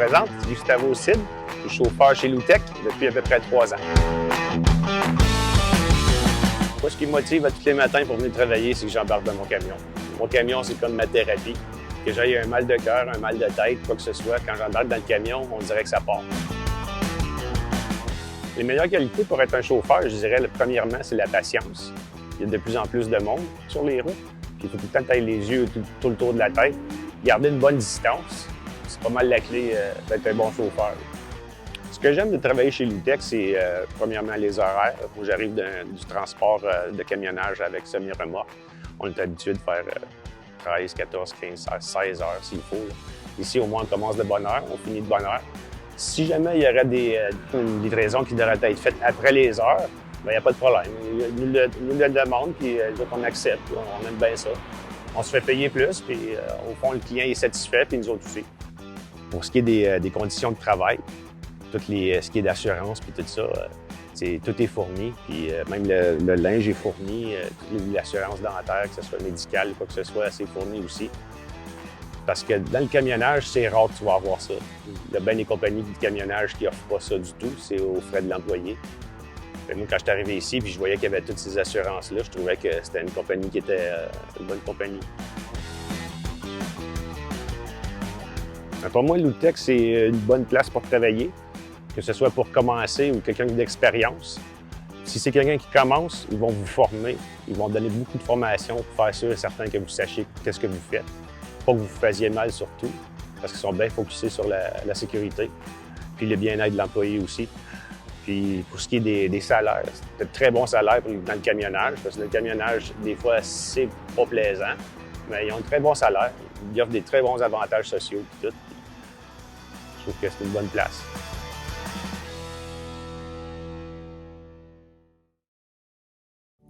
présente, Gustavo Cid, je suis chauffeur chez Loutec depuis à peu près 3 ans. Moi, ce qui me motive à tous les matins pour venir travailler, c'est que j'embarque dans mon camion. Mon camion, c'est comme ma thérapie. Que j'aille un mal de cœur, un mal de tête, quoi que ce soit, quand j'embarque dans le camion, on dirait que ça part. Les meilleures qualités pour être un chauffeur, je dirais, premièrement, c'est la patience. Il y a de plus en plus de monde sur les routes. Puis il faut tout le temps tailler les yeux tout le tour de la tête. Garder une bonne distance, c'est pas mal la clé d'être un bon chauffeur. Ce que j'aime de travailler chez Loutec, c'est premièrement les horaires. Moi, j'arrive du transport de camionnage avec semi-remorque. On est habitué de faire 13, 14, 15, 16 heures s'il faut. Ici, au moins, on commence de bonne heure, on finit de bonne heure. Si jamais il y aurait une livraison qui devrait être faite après les heures, il n'y a pas de problème. Ils nous le demandent, puis on accepte. On aime bien ça. On se fait payer plus, puis au fond, le client est satisfait, puis nous autres aussi. Pour ce qui est des conditions de travail, ce qui est d'assurance, puis tout ça, tout est fourni. Puis même le linge est fourni, l'assurance dentaire, que ce soit médicale, quoi que ce soit, c'est fourni aussi. Parce que dans le camionnage, c'est rare que tu vas avoir ça. Il y a bien des compagnies de camionnage qui n'offrent pas ça du tout, c'est aux frais de l'employé. Moi, quand je suis arrivé ici puis je voyais qu'il y avait toutes ces assurances-là, je trouvais que c'était une compagnie qui était une bonne compagnie. Pour moi, Loutec, c'est une bonne place pour travailler, que ce soit pour commencer ou quelqu'un d'expérience. Si c'est quelqu'un qui commence, ils vont vous former, ils vont donner beaucoup de formation pour faire sûr et certain que vous sachiez qu'est-ce que vous faites. Pas que vous vous fassiez mal surtout, parce qu'ils sont bien focusés sur la sécurité, puis le bien-être de l'employé aussi. Puis pour ce qui est des salaires, c'est de très bons salaires dans le camionnage, parce que le camionnage, des fois, c'est pas plaisant, mais ils ont de très bons salaires. Ils offrent des très bons avantages sociaux et tout. Je trouve que c'est une bonne place.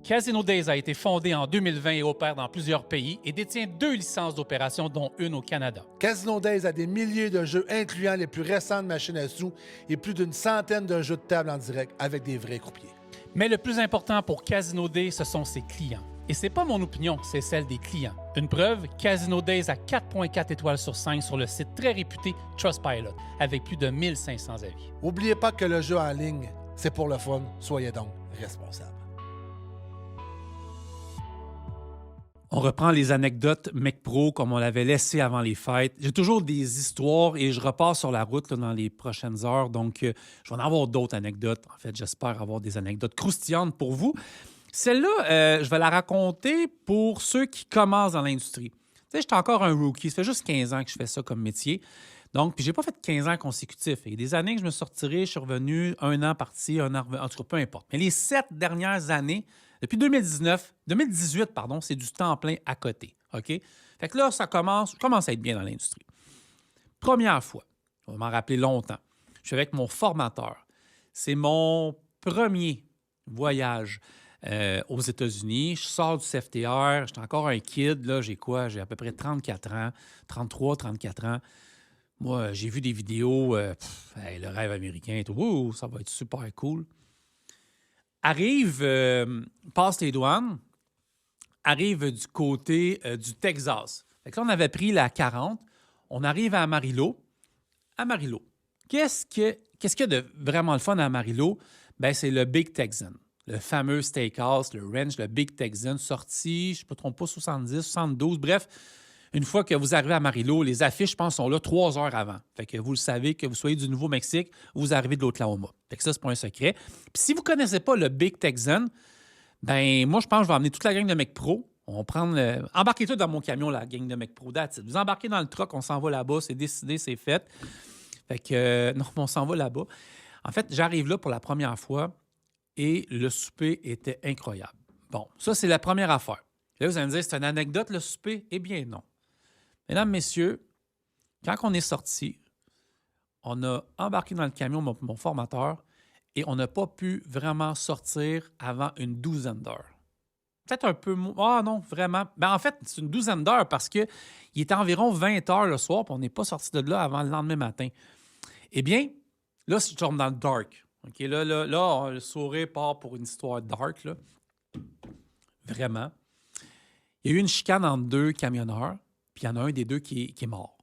Casino Days a été fondé en 2020 et opère dans plusieurs pays et détient 2 licences d'opération, dont une au Canada. Casino Days a des milliers de jeux incluant les plus récentes machines à sous et plus d'une centaine de jeux de table en direct avec des vrais croupiers. Mais le plus important pour Casino Days, ce sont ses clients. Et c'est pas mon opinion, c'est celle des clients. Une preuve, Casino Days a 4.4 étoiles sur 5 sur le site très réputé Trustpilot, avec plus de 1500 avis. N'oubliez pas que le jeu en ligne, c'est pour le fun. Soyez donc responsables. On reprend les anecdotes MecPro comme on l'avait laissé avant les fêtes. J'ai toujours des histoires et je repars sur la route là, dans les prochaines heures. Donc, je vais en avoir d'autres anecdotes. En fait, j'espère avoir des anecdotes croustillantes pour vous. Celle-là, je vais la raconter pour ceux qui commencent dans l'industrie. Tu sais, j'étais encore un rookie. Ça fait juste 15 ans que je fais ça comme métier. Donc, puis j'ai pas fait 15 ans consécutifs. Il y a des années que je me suis retiré, je suis revenu 1 an parti, 1 an revenu. En tout cas, peu importe. Mais les 7 dernières années, depuis 2018, c'est du temps plein à côté. OK? Fait que là, je commence à être bien dans l'industrie. Première fois, on va m'en rappeler longtemps, je suis avec mon formateur. C'est mon premier voyage aux États-Unis. Je sors du CFTR, j'étais encore un kid. Là, j'ai quoi? J'ai à peu près 34 ans, 33, 34 ans. Moi, j'ai vu des vidéos, le rêve américain, et tout. Ouh, ça va être super cool. Passe les douanes, arrive du côté du Texas. Fait que là, on avait pris la 40, on arrive à Amarillo. Amarillo. Qu'est-ce qu'il y a de vraiment le fun à Amarillo? Ben, c'est le Big Texan, le fameux steakhouse, le ranch, le Big Texan, sorti, je ne me trompe pas, 70, 72, bref. Une fois que vous arrivez à Amarillo, les affiches, je pense, sont là 3 heures avant. Fait que vous le savez, que vous soyez du Nouveau-Mexique, vous arrivez de l'Oklahoma. Fait que ça, c'est pas un secret. Puis si vous ne connaissez pas le Big Texan, ben moi, je pense que je vais emmener toute la gang de MecPro. On va prendre... Embarquez-toi dans mon camion, la gang de MecPro. Vous embarquez dans le truck, on s'en va là-bas, c'est décidé, c'est fait. Fait que, non, on s'en va là-bas. En fait, j'arrive là pour la première fois et le souper était incroyable. Bon, ça, c'est la première affaire. Là, vous allez me dire, c'est une anecdote, le souper? Eh bien, non. Mesdames, messieurs, quand on est sorti, on a embarqué dans le camion, mon formateur, et on n'a pas pu vraiment sortir avant une 12aine d'heures. Peut-être un peu... Ah non, vraiment. Ben, en fait, c'est une 12aine d'heures parce qu'il était environ 20 heures le soir, puis on n'est pas sorti de là avant le lendemain matin. Eh bien, là, je tombe dans le dark. Okay? Là, le sourire part pour une histoire dark. Là. Vraiment. Il y a eu une chicane entre 2 camionneurs, puis il y en a un des 2 qui est mort.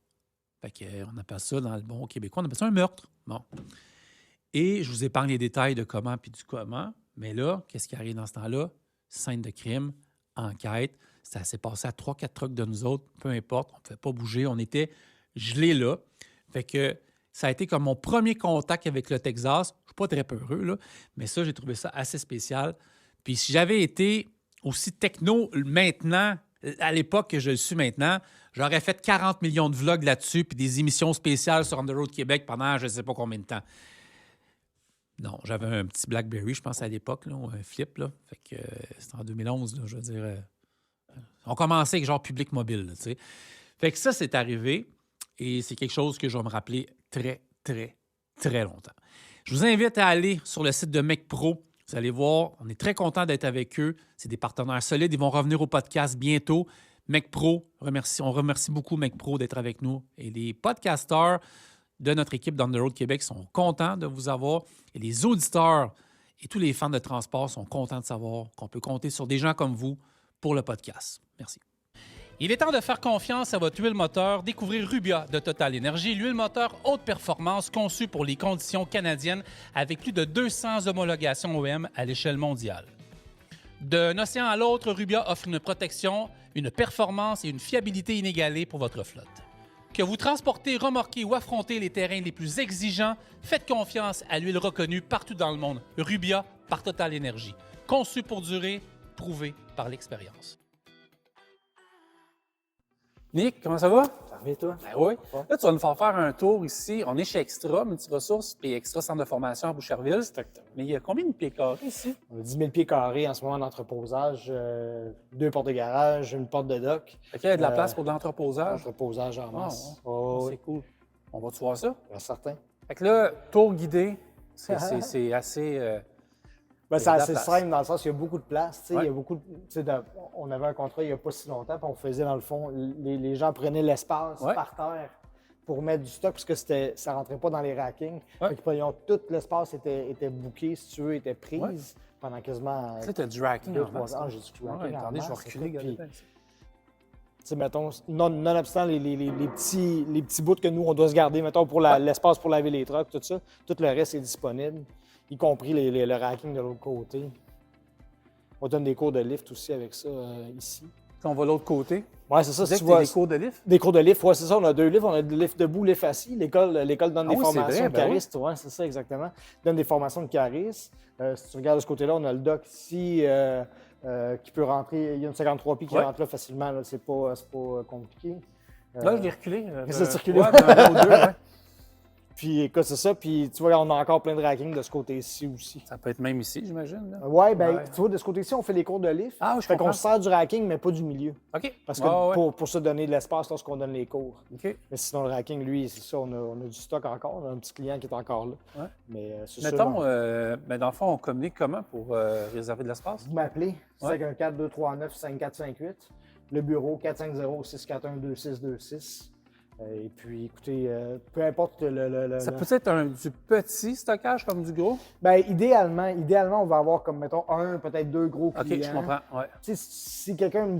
Fait que, on appelle ça, dans le bon québécois, on appelle ça un meurtre. Bon. Et je vous épargne les détails de comment puis du comment. Mais là, qu'est-ce qui arrive dans ce temps-là? Scène de crime, enquête. Ça s'est passé à 3-4 trucks de nous autres, peu importe. On ne pouvait pas bouger. On était gelés là. Fait que ça a été comme mon premier contact avec le Texas. Je ne suis pas très peureux, là, mais ça, j'ai trouvé ça assez spécial. Puis si j'avais été aussi techno maintenant, à l'époque que je le suis maintenant, j'aurais fait 40 millions de vlogs là-dessus puis des émissions spéciales sur On the Road Québec pendant je ne sais pas combien de temps. Non, j'avais un petit BlackBerry, je pense, à l'époque, là, ou un flip. Là. Fait que c'était en 2011, là, je veux dire. On commençait avec genre public mobile, là, tu sais. Fait que ça, c'est arrivé et c'est quelque chose que je vais me rappeler très, très, très longtemps. Je vous invite à aller sur le site de MecPro. Vous allez voir, on est très content d'être avec eux. C'est des partenaires solides. Ils vont revenir au podcast bientôt. MecPro, on remercie beaucoup MecPro d'être avec nous. Et les podcasteurs de notre équipe d'On the Road Québec sont contents de vous avoir. Et les auditeurs et tous les fans de transport sont contents de savoir qu'on peut compter sur des gens comme vous pour le podcast. Merci. Il est temps de faire confiance à votre huile moteur. Découvrez Rubia de Total Energy, l'huile moteur haute performance conçue pour les conditions canadiennes avec plus de 200 homologations OEM à l'échelle mondiale. D'un océan à l'autre, Rubia offre une protection, une performance et une fiabilité inégalées pour votre flotte. Que vous transportez, remorquez ou affrontez les terrains les plus exigeants, faites confiance à l'huile reconnue partout dans le monde. Rubia par Total Energy. Conçue pour durer, prouvée par l'expérience. Nick, comment ça va? Ça revient, toi? Ben oui. Là, tu vas nous faire un tour ici. On est chez Extra, Multiressources, puis Extra Centre de formation à Boucherville. Exactement. Mais il y a combien de pieds carrés ici? On a 10 000 pieds carrés en ce moment d'entreposage, 2 portes de garage, une porte de dock. Fait qu'il y a de la place pour de l'entreposage. Entreposage en masse. Ouais. Oh, C'est cool. On va-tu voir ça? bien certain. Fait que là, tour guidé, c'est assez... Ben, Il y c'est a de la assez place. simple dans le sens qu'il y a beaucoup de place. Tu sais, Ouais. il y a beaucoup on avait un contrat il n'y a pas si longtemps, puis on faisait dans le fond, les gens prenaient l'espace Ouais. par terre pour mettre du stock parce que ça ne rentrait pas dans les rackings. Ouais. Fait qu'ils prenaient- tout l'espace était booké, si tu veux, était prise Ouais. pendant quasiment Tu sais, t'as du racking 2-3 en masse. ans. J'ai du racking en Attendez, je vais masse, reculer. écoute, regardez. puis- Tu sais, mettons, nonobstant les petits bouts que nous, on doit se garder, mettons, pour l'espace pour laver les trucks, tout ça, tout le reste est disponible, y compris le racking de l'autre côté. On donne des cours de lift aussi avec ça ici. On va de l'autre côté. Ouais, c'est ça, Tu disais si tu que t'as vois. des cours de lift? Des cours de lift, ouais, c'est ça, on a 2 lifts, on a le lift debout, lift assis. L'école donne Ah des oui, c'est formations vrai, de ben oui. charistes, ouais, c'est ça, exactement. Donne des formations de charistes. Si tu regardes de ce côté-là, on a le dock ici qui peut rentrer, il y a une 53 pieds qui Ouais. rentre là facilement, là, c'est pas compliqué. Là, je l'ai reculé. Ça, tu reculé? Ouais, d'un ou deux, ouais. Puis écoute, c'est ça. Puis tu vois, on a encore plein de racking de ce côté-ci aussi. Ça peut être même ici, j'imagine. là. Ouais, ben Ouais. tu vois, de ce côté-ci, on fait les cours de lift. Ah oui, je Fait qu'on comprends. se sert du racking, mais pas du milieu. OK. Parce que Ouais, ouais. pour se donner de l'espace lorsqu'on donne les cours. OK. Mais sinon, le racking, lui, c'est ça, on a du stock encore. On a un petit client qui est encore là. Ouais. Mais c'est sûr. Mettons, ben, dans le fond, on communique comment pour réserver de l'espace? Vous m'appelez, Ouais. 514-239-5428. Le bureau, 450-641-2626. Et puis, écoutez, peu importe Ça peut être du petit stockage comme du gros? Ben, idéalement, on va avoir comme, mettons, peut-être 2 gros OK, clients. je comprends. Ouais. Tu sais, si quelqu'un me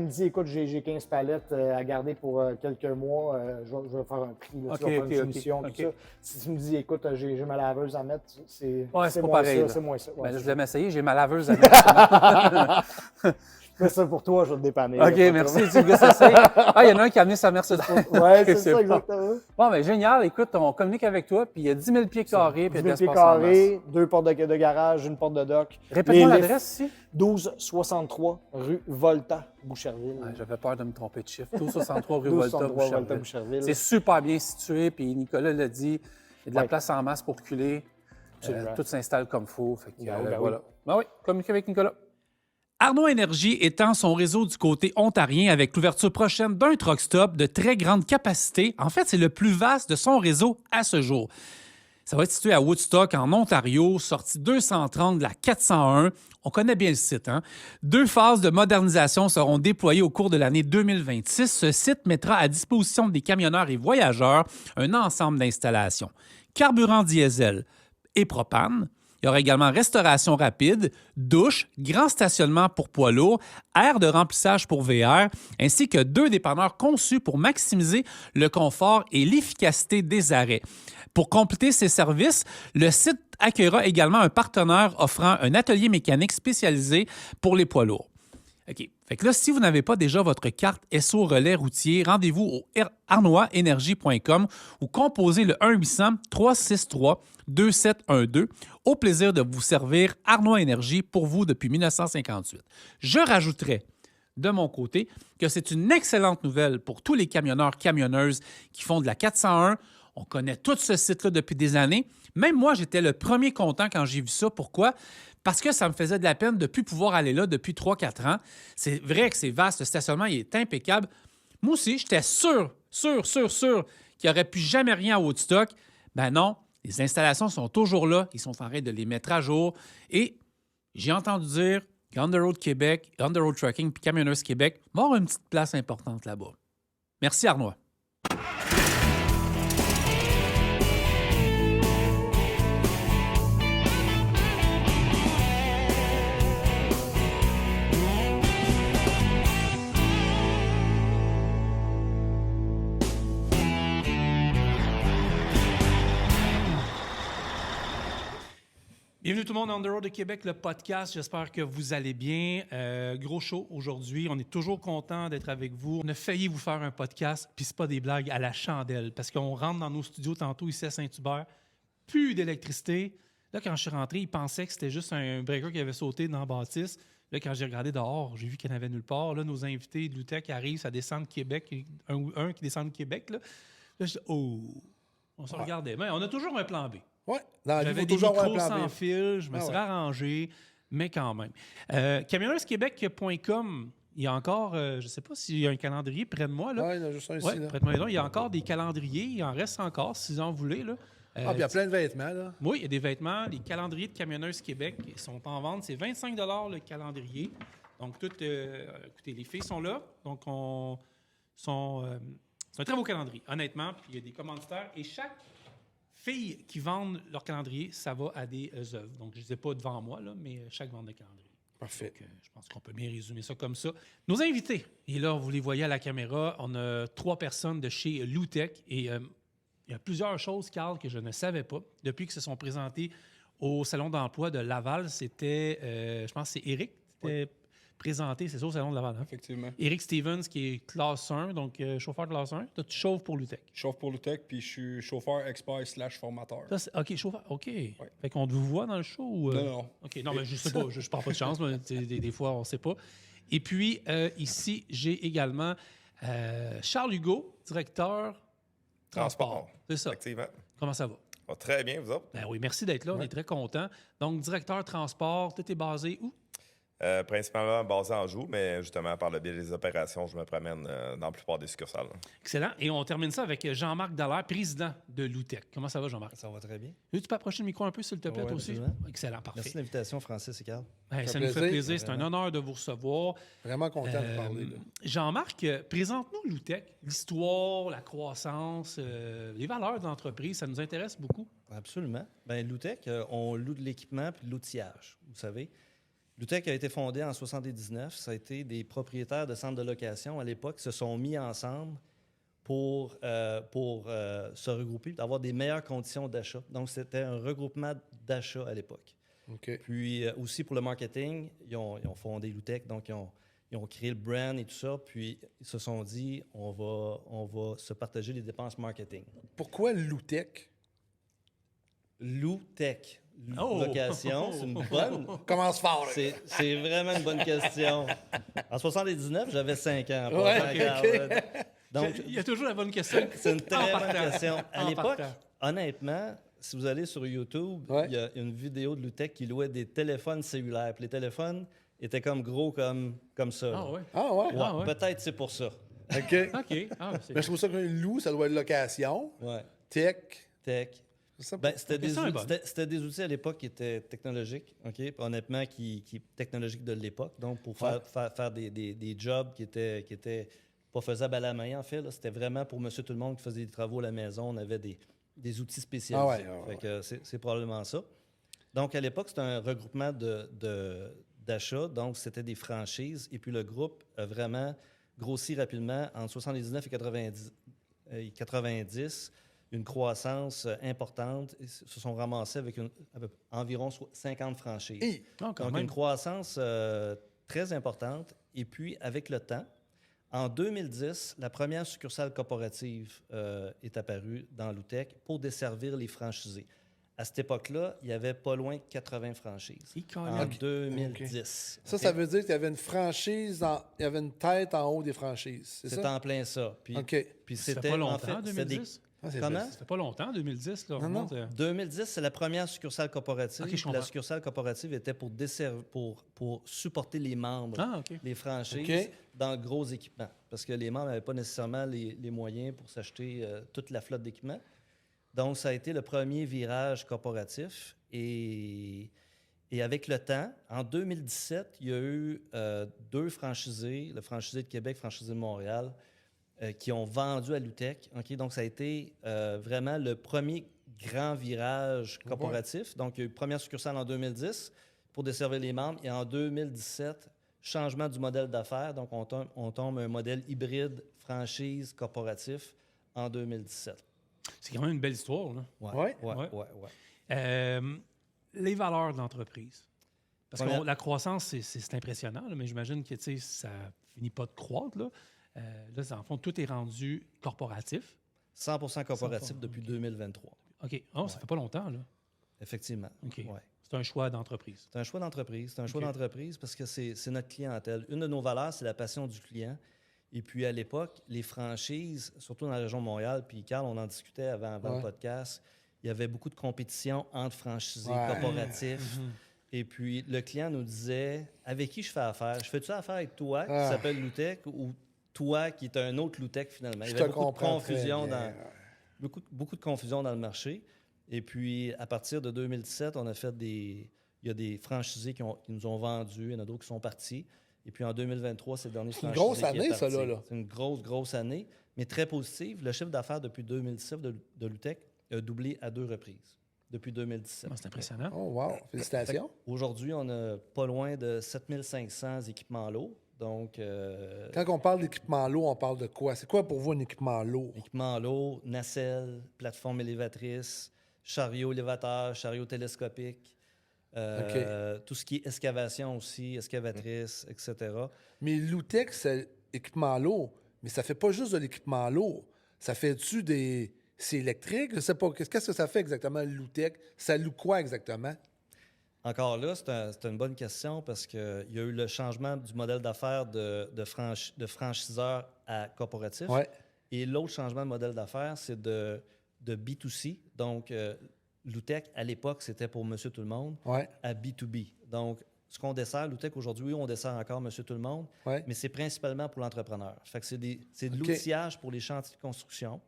dit, écoute, j'ai 15 palettes à garder pour quelques mois, je vais faire un prix, là, OK, tu vas faire OK, une OK, soumission, OK. tout ça. Si tu me dis, écoute, j'ai ma laveuse à mettre, c'est Ouais, c'est pas moins pareil, ça, là. c'est moins ça. Ouais, Ben, là, je c'est voulais m'essayer, j'ai ma laveuse à mettre. Fais ça pour toi, je vais te dépanner. OK, là, merci. Tu le gars s'essaye. Ah, il y en a un qui a amené sa Mercedes. Ouais, c'est C'est ça, bon. exactement. Bon, ben génial. Écoute, on communique avec toi, puis il y a 10 000 pieds carrés, puis 10 il y a 000 de pieds l'espace en masse. carrés, 2 portes de garage, une porte de dock. Répète-moi Les l'adresse ici. 1263 rue Volta, Boucherville. Ouais, j'avais peur de me tromper de chiffre. 1263 rue 1263 Volta, Volta, Boucherville. Boucherville. C'est super bien situé, puis Nicolas l'a dit, il y a de la Ouais. place en masse pour reculer. Absolument. Tout s'installe comme il faut. Fait que, Ben oui, ben voilà. oui. Ben oui, communiquez avec Nicolas. Arnaud Énergie étend son réseau du côté ontarien avec l'ouverture prochaine d'un truck stop de très grande capacité. En fait, c'est le plus vaste de son réseau à ce jour. Ça va être situé à Woodstock, en Ontario, sortie 230 de la 401. On connaît bien le site, hein? 2 phases de modernisation seront déployées au cours de l'année 2026. Ce site mettra à disposition des camionneurs et voyageurs un ensemble d'installations. Carburant diesel et propane, Il y aura également restauration rapide, douche, grand stationnement pour poids lourds, aire de remplissage pour VR, ainsi que 2 dépanneurs conçus pour maximiser le confort et l'efficacité des arrêts. Pour compléter ces services, le site accueillera également un partenaire offrant un atelier mécanique spécialisé pour les poids lourds. OK. Fait que là, si vous n'avez pas déjà votre carte SO relais routier, rendez-vous au arnoisenergie.com ou composez le 1-800-363-2712. Au plaisir de vous servir Arnois Énergie pour vous depuis 1958. Je rajouterais de mon côté que c'est une excellente nouvelle pour tous les camionneurs, camionneuses qui font de la 401. On connaît tout ce site-là depuis des années. Même moi, j'étais le premier content quand j'ai vu ça. Pourquoi? Parce que ça me faisait de la peine de ne plus pouvoir aller là depuis 3-4 ans. C'est vrai que c'est vaste, le stationnement il est impeccable. Moi aussi, j'étais sûr qu'il n'y aurait plus jamais rien à Woodstock. Ben non, les installations sont toujours là. Ils sont en train de les mettre à jour. Et j'ai entendu dire qu'Underroad Québec, Underroad Trucking puis Camionneurs Québec vont avoir une petite place importante là-bas. Merci, Arnois. Bienvenue tout le monde, On the Road de Québec, le podcast. J'espère que vous allez bien. Gros show aujourd'hui. On est toujours content d'être avec vous. On a failli vous faire un podcast, puis c'est pas des blagues à la chandelle, parce qu'on rentre dans nos studios tantôt ici à Saint-Hubert, plus d'électricité. Là, quand je suis rentré, ils pensaient que c'était juste un breaker qui avait sauté dans la bâtisse. Là, quand j'ai regardé dehors, j'ai vu qu'il n'y en avait nulle part. Là, nos invités de l'UTEC arrivent, ça descend de Québec, un qui descend de Québec. Là je dis, oh, on se regardait. Mais on a toujours un plan B. Oui, dans J'avais des micros sans fil, je me suis arrangé, mais quand même. Camionneursquebec.com, il y a encore, je ne sais pas s'il y a un calendrier près de moi. Oui, il y en a juste un ici. Près de moi, il y a encore des calendriers, il en reste encore, si vous en voulez. Là. Puis il y a plein de vêtements. Là. Oui, il y a des vêtements. Les calendriers de Camionneurs Québec sont en vente. C'est 25 $ le calendrier. Donc, écoutez, les filles sont là. Donc, c'est un très beau calendrier, honnêtement. Puis, il y a des commanditaires. Et chaque filles qui vendent leur calendrier, ça va à des œuvres. Donc, je ne les ai pas devant moi, là, mais chaque vente de calendrier. Parfait. Donc, je pense qu'on peut bien résumer ça comme ça. Nos invités, et là, vous les voyez à la caméra, on a 3 personnes de chez Loutech. Et il y a plusieurs choses, Carl, que je ne savais pas. Depuis qu'ils se sont présentés au Salon d'emploi de Laval, c'était, je pense que c'est Éric qui était présenté, c'est ça, au Salon de Laval. Hein? Effectivement. Éric Stevens, qui est classe 1, donc chauffeur de classe 1. Toi, tu chauffes pour Loutech. Je chauffe pour Loutech, puis je suis chauffeur expert / formateur. OK, chauffeur. OK. Ouais. Fait qu'on vous voit dans le show? Ou, Non. OK, non, mais je sais pas. Je prends pas de chance. Mais des fois, on ne sait pas. Et puis, ici, j'ai également Charles Hugo, directeur transport. C'est ça. Effectivement. Comment ça va? Va très bien, vous autres? Ben oui, merci d'être là. On est très contents. Donc, directeur transport, tout est basé où? Principalement basé en Anjou, mais justement, par le biais des opérations, je me promène dans la plupart des succursales. Excellent. Et on termine ça avec Jean-Marc Dallaire, président de Loutech. Comment ça va, Jean-Marc? Ça va très bien. Tu peux approcher le micro un peu, s'il te plaît, toi aussi? Absolument. Excellent, parfait. Merci de l'invitation, Francis et Carl. Ça nous fait plaisir. C'est un honneur de vous recevoir. Vraiment content de parler. Là. Jean-Marc, présente-nous Loutech, l'histoire, la croissance, les valeurs de l'entreprise. Ça nous intéresse beaucoup. Absolument. Bien, Loutech, on loue de l'équipement puis de l'outillage, vous savez. Loutech a été fondé en 1979. Ça a été des propriétaires de centres de location à l'époque qui se sont mis ensemble pour se regrouper, d'avoir des meilleures conditions d'achat. Donc, c'était un regroupement d'achats à l'époque. OK. Puis, aussi pour le marketing, ils ont fondé Loutech, donc ils ont créé le brand et tout ça, puis ils se sont dit, on va se partager les dépenses marketing. Pourquoi Loutech? Loutech. Oh! Location, c'est une bonne... Commence fort. Là. C'est vraiment une bonne question. En 79, j'avais 5 ans. Ouais, Donc, Il y a toujours la bonne question. c'est une très bonne question. À En l'époque, partant. honnêtement, si vous allez sur YouTube, il y a une vidéo de Loutech qui louait des téléphones cellulaires. Puis les téléphones étaient comme gros comme ça. Ah ouais. Ah ouais? Ah ouais. Peut-être c'est pour ça. OK. OK. Ah, c'est... Mais je trouve ça qu'un loup, ça doit être location, Ouais. tech. Tech. C'est ça. Ben, c'était question c'était des outils à l'époque qui étaient technologiques, OK? Puis honnêtement, qui technologiques de l'époque. Donc, pour faire des jobs qui étaient pas faisables à la main, en fait. Là. C'était vraiment pour monsieur tout le monde qui faisait des travaux à la maison. On avait des outils spécialisés. Ah ouais. Fait que c'est probablement ça. Donc, à l'époque, c'était un regroupement d'achats. Donc, c'était des franchises. Et puis, le groupe a vraiment grossi rapidement entre 79 et 90, une croissance importante. Ils se sont ramassés avec environ 50 franchises. Hi! Non, quand Donc, même. une croissance très importante. Et puis, avec le temps, en 2010, la première succursale corporative est apparue dans l'UTEC pour desservir les franchisés. À cette époque-là, il y avait pas loin de 80 franchises. En 2010. Ça, OK? ça veut dire qu'il y avait une franchise, il y avait une tête en haut des franchises. C'est C'est ça? en plein ça. Puis, OK. puis Ça fait c'était pas en longtemps, fait, c'était des- 2010? Ah, c'est Comment? vrai. Ça fait pas longtemps, 2010. Là, on Non, non. remonte, 2010, c'est la première succursale corporative. OK, je Puis comprends. la succursale corporative était pour supporter les membres, Ah, OK. les franchises, OK. dans le gros équipement. Parce que les membres n'avaient pas nécessairement les moyens pour s'acheter toute la flotte d'équipements. Donc, ça a été le premier virage corporatif. Et avec le temps, en 2017, il y a eu 2 franchisés, le franchisé de Québec, le franchisé de Montréal, qui ont vendu à l'UTEC. OK? Donc, ça a été vraiment le premier grand virage corporatif. Donc, il y a eu première succursale en 2010 pour desservir les membres. Et en 2017, changement du modèle d'affaires. Donc, on tombe un modèle hybride franchise corporatif en 2017. C'est quand même une belle histoire. Là. Ouais. Les valeurs de l'entreprise. Parce que Première- la croissance, c'est impressionnant, là, mais j'imagine que tu sais, ça finit pas de croître. Là, en fond, tout est rendu corporatif. 100% corporatif 100%, depuis OK. 2023. OK. Oh, ça fait pas longtemps. Là. Effectivement. OK. Ouais. C'est un choix d'entreprise. C'est un choix d'entreprise. C'est un choix OK. d'entreprise parce que c'est notre clientèle. Une de nos valeurs, c'est la passion du client. Et puis, à l'époque, les franchises, surtout dans la région de Montréal, puis Carl, on en discutait avant Ouais. le podcast, il y avait beaucoup de compétition entre franchisés Ouais. corporatifs. Et puis, le client nous disait, avec qui je fais affaire? Je fais-tu affaire avec toi, qui Ah. s'appelle Loutec, ou toi, qui est un autre Loutec, finalement? Je Il y te avait beaucoup de comprends très confusion bien. beaucoup de confusion dans le marché. Et puis, à partir de 2017, on a fait il y a des franchisés qui nous ont vendus, il y en a d'autres qui sont partis. Et puis, en 2023, c'est le dernier C'est une franchisé grosse qui est année, ça, parti. là. C'est une grosse année, mais très positive. Le chiffre d'affaires depuis 2017 de l'UTEC a doublé à 2 reprises, depuis 2017. Ah, c'est impressionnant. Oh, wow. Félicitations. Aujourd'hui, on a pas loin de 7500 équipements lourds. Donc, Quand on parle d'équipement lourd, on parle de quoi? C'est quoi pour vous un équipement lourd? équipements lourds, nacelles, plateforme élévatrice, chariot élévateur, chariot télescopique, tout ce qui est excavation aussi, excavatrice, etc. Mais l'Outec, c'est équipement lourd, mais ça fait pas juste de l'équipement lourd. Ça fait-tu des... C'est électrique? Je sais pas. Qu'est-ce que ça fait exactement, l'Outec? Ça loue quoi exactement? Encore là, c'est une bonne question parce qu'il y a eu le changement du modèle d'affaires de franchiseur à corporatif. Ouais. Et l'autre changement de modèle d'affaires, c'est de B2C. Donc, l'UTEC, à l'époque, c'était pour Monsieur Tout-le-Monde, Ouais. à B2B. Donc, ce qu'on dessert, l'UTEC aujourd'hui, oui, on dessert encore Monsieur Tout-le-Monde, Ouais. mais c'est principalement pour l'entrepreneur. Fait que c'est de OK. l'outillage pour les chantiers de construction.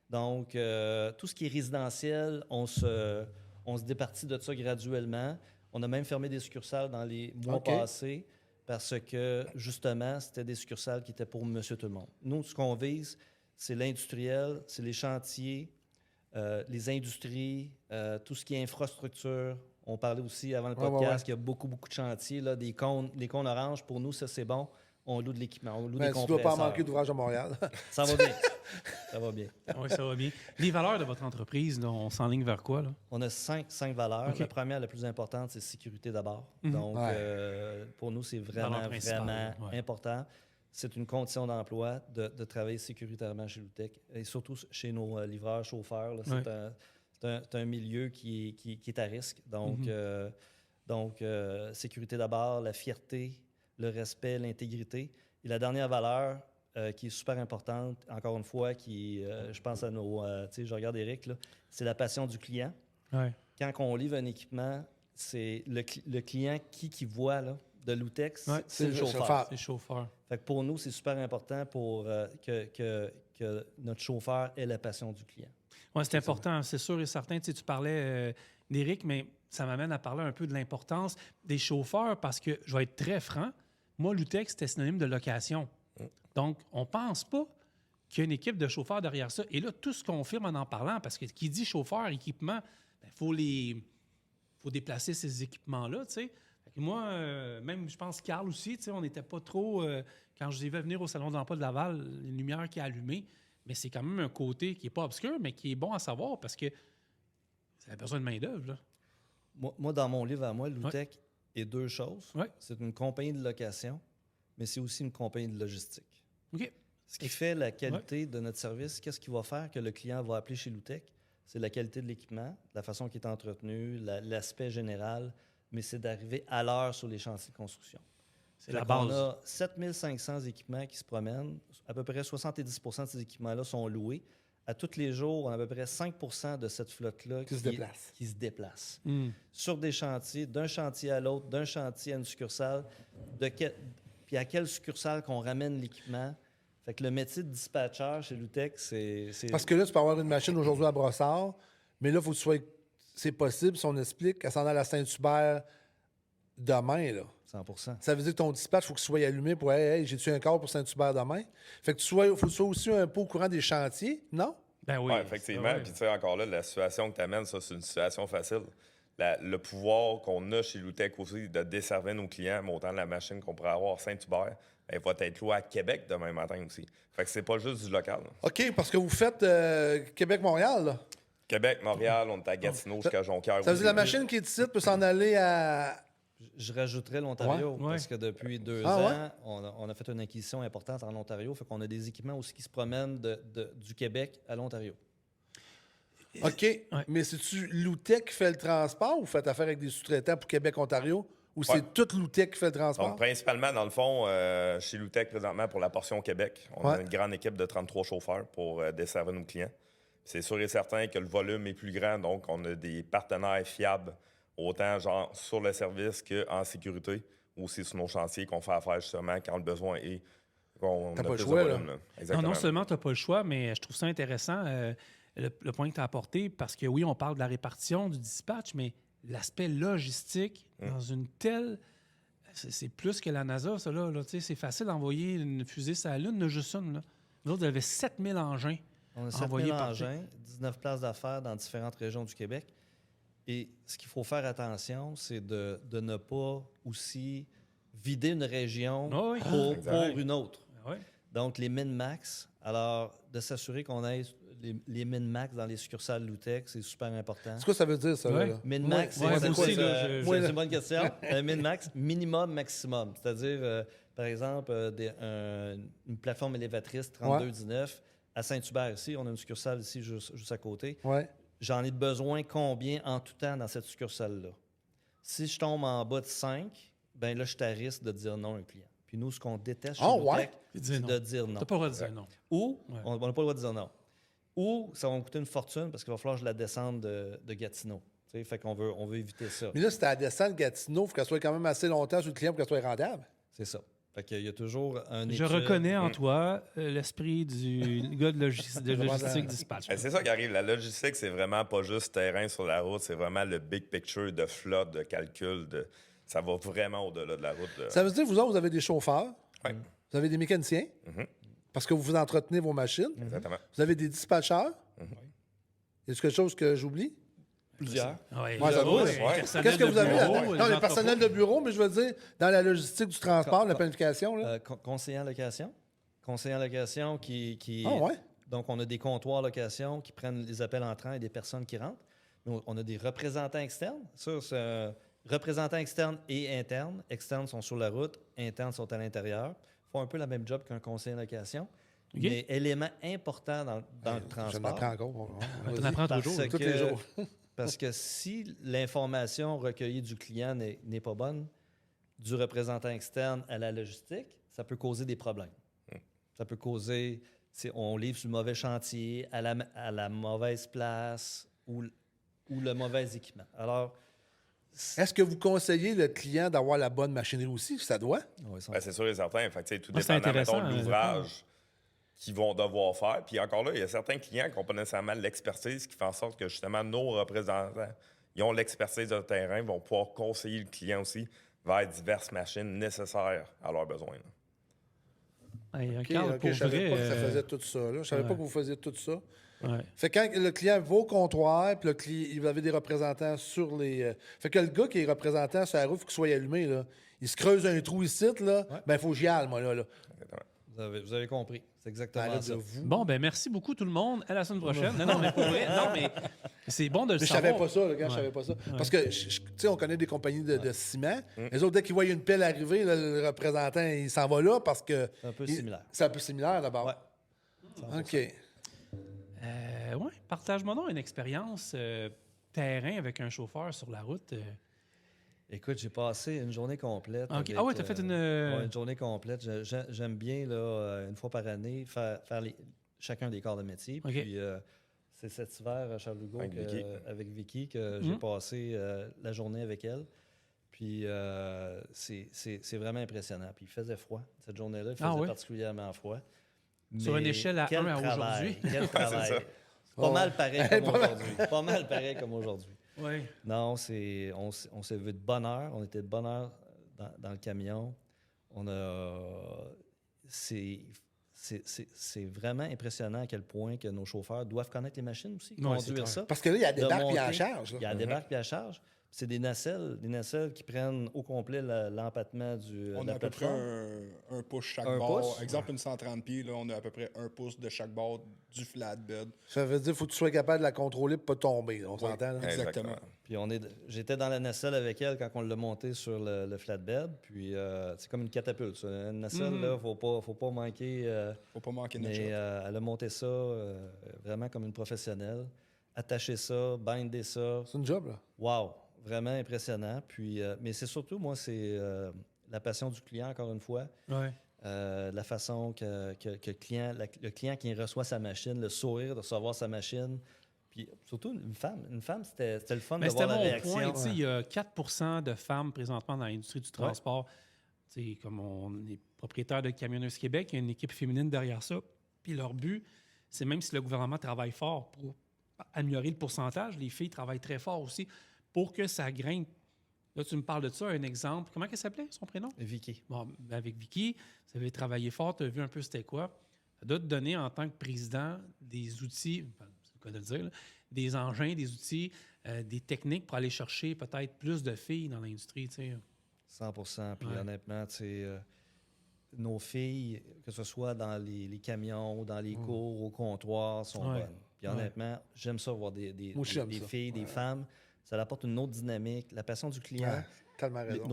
Donc, tout ce qui est résidentiel, on se départit de ça graduellement. On a même fermé des succursales dans les mois OK. passés parce que, justement, c'était des succursales qui étaient pour Monsieur Tout-le-Monde. Nous, ce qu'on vise, c'est l'industriel, c'est les chantiers, les industries, tout ce qui est infrastructure. On parlait aussi avant le Ouais, ouais, podcast ouais. qu'il y a beaucoup de chantiers, là, les cônes oranges. Pour nous, ça, c'est bon. On loue de l'équipement, on loue Ben, des tu dois pas compresseurs. manquer d'ouvrage à Montréal. Ça va bien. Ça va bien. Oui, ça va bien. Les valeurs de votre entreprise, là, on s'enligne vers quoi? Là? On a cinq valeurs. OK. La première, la plus importante, c'est sécurité d'abord. Mhm. Donc, Ouais. pour nous, c'est vraiment, Valeur principale, vraiment ouais. important. C'est une condition d'emploi de travailler sécuritairement chez Loutec et surtout chez nos livreurs, chauffeurs. Là. Ouais. C'est un milieu qui est à risque. Donc, Mhm. sécurité d'abord, la fierté, le respect, l'intégrité. Et la dernière valeur qui est super importante, encore une fois, je pense à nos... tu sais, je regarde Eric, là, c'est la passion du client. Ouais. Quand on livre un équipement, c'est le client qui voit là, de Loutec, Ouais, c'est le chauffeur. chauffeur. C'est chauffeur. Fait que pour nous, c'est super important pour que notre chauffeur ait la passion du client. Oui, c'est important, c'est sûr et certain. Tu sais, tu parlais d'Éric, mais ça m'amène à parler un peu de l'importance des chauffeurs parce que, je vais être très franc, moi, l'UTEC, c'était synonyme de location. Donc, on ne pense pas qu'il y a une équipe de chauffeurs derrière ça. Et là, tout se confirme en parlant parce que qui dit chauffeur, équipement, il faut les faut déplacer ces équipements-là, tu sais. Fait que moi, même, je pense, Carl aussi, tu sais, on n'était pas trop... quand je les ai vu venir au Salon de l'Emploi de Laval, une lumière qui est allumée, mais c'est quand même un côté qui n'est pas obscur, mais qui est bon à savoir parce que ça a besoin de main-d'œuvre, là. Moi, dans mon livre à moi, Loutec est deux choses. Ouais. C'est une compagnie de location, mais c'est aussi une compagnie de logistique. OK. Ce qui fait la qualité de notre service, qu'est-ce qui va faire que le client va appeler chez Loutec? C'est la qualité de l'équipement, la façon qu'il est entretenu, l'aspect général, mais c'est d'arriver à l'heure sur les chantiers de construction. C'est la base. On a 7500 équipements qui se promènent. À peu près 70 de ces équipements-là sont loués. À tous les jours, on a à peu près 5 de cette flotte-là qui se déplace. Sur des chantiers, d'un chantier à l'autre, d'un chantier à une succursale, puis à quelle succursale qu'on ramène l'équipement. Fait que le métier de dispatcher chez Loutec, c'est... Parce que là, tu peux avoir une machine aujourd'hui à Brossard, mais là, il faut que tu sois... C'est possible, si on explique, qu'elle s'en aille à Saint-Hubert demain, là. 100%. Ça veut dire que ton dispatch, il faut qu'il soit allumé pour « Hey, j'ai-tu un corps pour Saint-Hubert demain? » Fait que il faut que tu sois aussi un peu au courant des chantiers, non? Ben oui. Ouais, effectivement. Puis, tu sais, encore là, la situation que tu amènes, ça, c'est une situation facile. Le pouvoir qu'on a chez Loutec aussi de desservir nos clients, mais autant de la machine qu'on pourrait avoir à Saint-Hubert, elle va être louée à Québec demain matin aussi. Fait que c'est pas juste du local. Là. OK, parce que vous faites Québec-Montréal, là. Québec, Montréal, on est à Gatineau jusqu'à Jonquière. Ça veut dire que la machine qui est ici peut s'en aller à... Je rajouterais l'Ontario, Ouais. parce que depuis 2 Ah, ans, on a fait une acquisition importante en Ontario. Fait qu'on a des équipements aussi qui se promènent du Québec à l'Ontario. OK, mais c'est-tu Loutec qui fait le transport ou vous faites affaire avec des sous-traitants pour Québec-Ontario? Ou c'est tout Loutec qui fait le transport? Donc, principalement, dans le fond, chez Loutec, présentement, pour la portion Québec, on a une grande équipe de 33 chauffeurs pour desservir nos clients. C'est sûr et certain que le volume est plus grand, donc on a des partenaires fiables, autant genre sur le service qu'en sécurité, ou aussi sur nos chantiers qu'on fait affaire justement quand le besoin est. On T'as a pas le plus de choix, volume, là. là. Exactement. Non seulement tu n'as pas le choix, mais je trouve ça intéressant, le point que tu as apporté, parce que oui, on parle de la répartition, du dispatch, mais l'aspect logistique dans une telle... C'est plus que la NASA, ça, là. Tu sais, c'est facile d'envoyer une fusée sur la Lune, là, juste une. Là. Nous autres, il y avait 7000 engins. On a 7000 engins, 19 places d'affaires dans différentes régions du Québec. Et ce qu'il faut faire attention, c'est de ne pas aussi vider une région pour une autre. Oui. Donc, les min-max, alors de s'assurer qu'on ait les min-max dans les succursales Loutec, c'est super important. C'est quoi ça veut dire, ça? Ouais. Là? Min-max, c'est moi quoi? aussi, C'est là, une bonne question. Min-max, minimum, maximum. C'est-à-dire, par exemple, une plateforme élévatrice 3219 à Saint-Hubert ici. On a une succursale ici juste à côté. Ouais. J'en ai besoin combien en tout temps dans cette succursale-là? Si je tombe en bas de 5, ben là, je suis à risque de dire non à un client. Puis nous, ce qu'on déteste chez Loutec, c'est de dire non. Tu n'as pas le droit de dire non. Ou, on n'a pas le droit de dire non. Ou, ça va me coûter une fortune parce qu'il va falloir que je la descende de Gatineau. T'sais, fait qu'on veut éviter ça. Mais là, c'est à descendre Gatineau, il faut qu'elle soit quand même assez longtemps sur le client pour qu'elle soit rentable. C'est ça. Fait qu'il y a toujours un Je reconnais en toi l'esprit du gars de logistique dispatch. C'est ça qui arrive. La logistique, c'est vraiment pas juste terrain sur la route, c'est vraiment le big picture de flotte, de calcul. Ça va vraiment au-delà de la route. Ça veut dire que vous autres, vous avez des chauffeurs, Oui. vous avez des mécaniciens, parce que vous entretenez vos machines, Exactement. vous avez des dispatcheurs. Y a-t-il quelque chose que j'oublie? plusieurs. Ouais, Ouais, j'avoue, ouais, ouais. personnel Qu'est-ce que de vous avez là? bureau, Non, les entrepôts. personnels de bureau, mais je veux dire, dans la logistique du transport, la planification. Là. Conseiller en location. Conseiller en location qui Ah ouais? Donc, on a des comptoirs location qui prennent les appels entrants et des personnes qui rentrent. Nous, on a des représentants externes. Ça, c'est représentants externes et internes. Externes sont sur la route, internes sont à l'intérieur. Ils font un peu la même job qu'un conseiller en location. OK. Mais élément important dans le transport. Je m'apprends encore. Tu en apprends Parce toujours. Tous les jours. Parce que si l'information recueillie du client n'est pas bonne, du représentant externe à la logistique, ça peut causer des problèmes. Ça peut causer, on livre sur le mauvais chantier, à la mauvaise place ou le mauvais équipement. Alors, Est-ce que vous conseillez le client d'avoir la bonne machinerie aussi? Ça doit? oui, ça- Ben, c'est sûr et certain. Fait que, tu sais, tout Ah, c'est dépendant, intéressant, mettons, de l'ouvrage qu'ils vont devoir faire. Puis encore là, il y a certains clients qui n'ont pas nécessairement l'expertise qui fait en sorte que justement nos représentants, ils ont l'expertise de terrain, vont pouvoir conseiller le client aussi vers diverses machines nécessaires à leurs besoins. Là. Hey, OK, Carl, OK, pour je savais vrai, pas que ça faisait tout ça. Là. Je savais ouais. pas que vous faisiez tout ça. Ouais. Fait que quand le client va au comptoir, puis vous avez des représentants sur les. Fait que le gars qui est représentant sur la route, il faut qu'il soit allumé, là. Il se creuse un trou ici, là. Ouais. Ben, il faut que j'y aille, moi, là. Vous avez compris. C'est exactement Ben, là, ça. de vous. Bon, ben merci beaucoup tout le monde. À la semaine prochaine. Non, mais pour vrai, non, mais c'est bon de le Mais je savoir. savais pas ça, le gars, je savais pas ça. Parce que, tu sais, on connaît des compagnies de ciment. Les autres, dès qu'ils voient une pelle arriver, là, le représentant, il s'en va là parce que. C'est un peu similaire. C'est un peu similaire, d'abord. Ouais. OK. Ouais, partage-moi donc une expérience terrain avec un chauffeur sur la route. Écoute, j'ai passé une journée complète. Ok. avec, Ah ouais, t'as fait une... ouais, une journée complète. J'aime bien, là, une fois par année, faire chacun des corps de métier. Ok. Puis, c'est cet hiver à Charles-Hugo avec Vicky que j'ai passé la journée avec elle. Puis, c'est vraiment impressionnant. Puis, il faisait froid. Cette journée-là, il faisait particulièrement froid. Sur Mais une échelle à quel 1 à travail, aujourd'hui. Quel travail. C'est pas mal pareil comme aujourd'hui. Pas mal pareil comme aujourd'hui. Oui. Non, on s'est vu de bonne heure. On était de bonne heure dans le camion. C'est vraiment impressionnant à quel point que nos chauffeurs doivent connaître les machines aussi, Ouais, c'est conduire clair. ça. Parce que là, il y a des de barques qui en monter. charge. Il y a des barques puis à charge. C'est des nacelles qui prennent au complet l'empattement de On a la à peu près plateforme. un pouce chaque Un bord. pouce? Exemple, une 130 pieds, là, on a à peu près un pouce de chaque bord du flatbed. Ça veut dire qu'il faut que tu sois capable de la contrôler pour pas tomber. On s'entend, là? Exactement. Puis j'étais dans la nacelle avec elle quand on l'a montée sur le flatbed. Puis c'est comme une catapulte. Ça. Une nacelle, là, faut pas manquer. Faut pas manquer notre Mais shot. elle a monté ça vraiment comme une professionnelle. Attacher ça, binder ça. C'est une job, là. Wow! Vraiment impressionnant. Puis, mais c'est surtout, moi, c'est la passion du client, encore une fois. Ouais. La façon que le client qui reçoit sa machine, le sourire de recevoir sa machine. Puis surtout, une femme, c'était le fun Mais de voir c'était la mon réaction. point. Tu sais, il y a 4 de femmes présentement dans l'industrie du transport. Tu sais, comme on est propriétaire de Camionneuses Québec, il y a une équipe féminine derrière ça. Puis leur but, c'est même si le gouvernement travaille fort pour améliorer le pourcentage, les filles travaillent très fort aussi pour que ça grimpe. Là, tu me parles de ça, un exemple. Comment elle s'appelait, son prénom? Vicky. Bon, avec Vicky, vous avez travaillé fort, tu as vu un peu c'était quoi. Ça doit te donner, en tant que président, des outils, c'est le cas de le dire, là, des engins, des outils, des techniques pour aller chercher peut-être plus de filles dans l'industrie. Tu sais. 100%. Puis Ouais. honnêtement, tu sais, nos filles, que ce soit dans les camions, dans les cours, au comptoir, sont Ouais. bonnes. Puis honnêtement, j'aime ça voir des Moi aussi, j'aime ça. filles, des femmes. Ça apporte une autre dynamique. La passion du client. Ouais, tellement raison.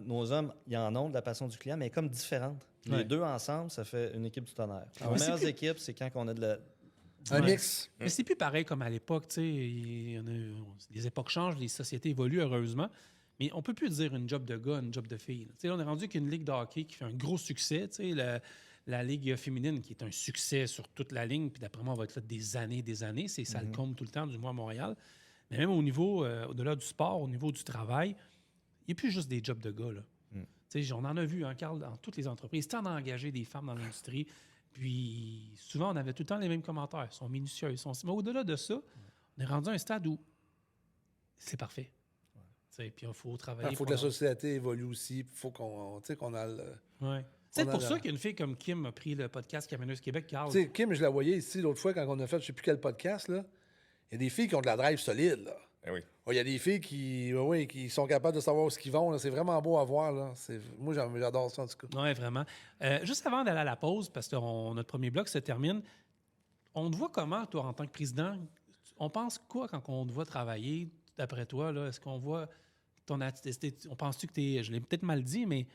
Nos hommes, ils en ont de la passion du client, mais comme différente. Puis Ouais. les deux ensemble, ça fait une équipe du tonnerre. Ah Les ouais. meilleures équipes, c'est quand on a de la... Un Ouais. mix. Mais c'est plus pareil comme à l'époque. Tu sais, les époques changent, les sociétés évoluent heureusement. Mais on peut plus dire une job de gars, une job de fille. Tu sais, on est rendu qu'une ligue de hockey qui fait un gros succès. Tu sais, la ligue féminine qui est un succès sur toute la ligne, puis d'après moi, on va être là des années. Ça le compte tout le temps, du moins à Montréal. Mais même au niveau, au-delà du sport, au niveau du travail, il n'y a plus juste des jobs de gars. Là. Tu sais, on en a vu, hein, Carl, dans toutes les entreprises. Tant d'engager des femmes dans l'industrie. Puis souvent, on avait tout le temps les mêmes commentaires. Ils sont minutieux. Mais au-delà de ça, on est rendu à un stade où c'est parfait. Tu sais, puis il faut travailler. Il faut que la société évolue aussi. Il faut qu'on a le... Ouais. C'est On pour a ça la- qu'une fille comme Kim a pris le podcast Camionneuse Québec, Carl. Tu sais, Kim, je la voyais ici l'autre fois quand on a fait je sais plus quel podcast, là. Il y a des filles qui ont de la drive solide, là. Eh oui. Il y a des filles qui sont capables de savoir où ils vont, là. C'est vraiment beau à voir, là. Moi, j'adore ça, en tout cas. Oui, vraiment. Juste avant d'aller à la pause, parce que notre premier bloc se termine, on te voit comment, toi, en tant que président? On pense quoi quand on te voit travailler, d'après toi? Là? Est-ce qu'on voit ton attitude? On pense-tu que tu es... Je l'ai peut-être mal dit, mais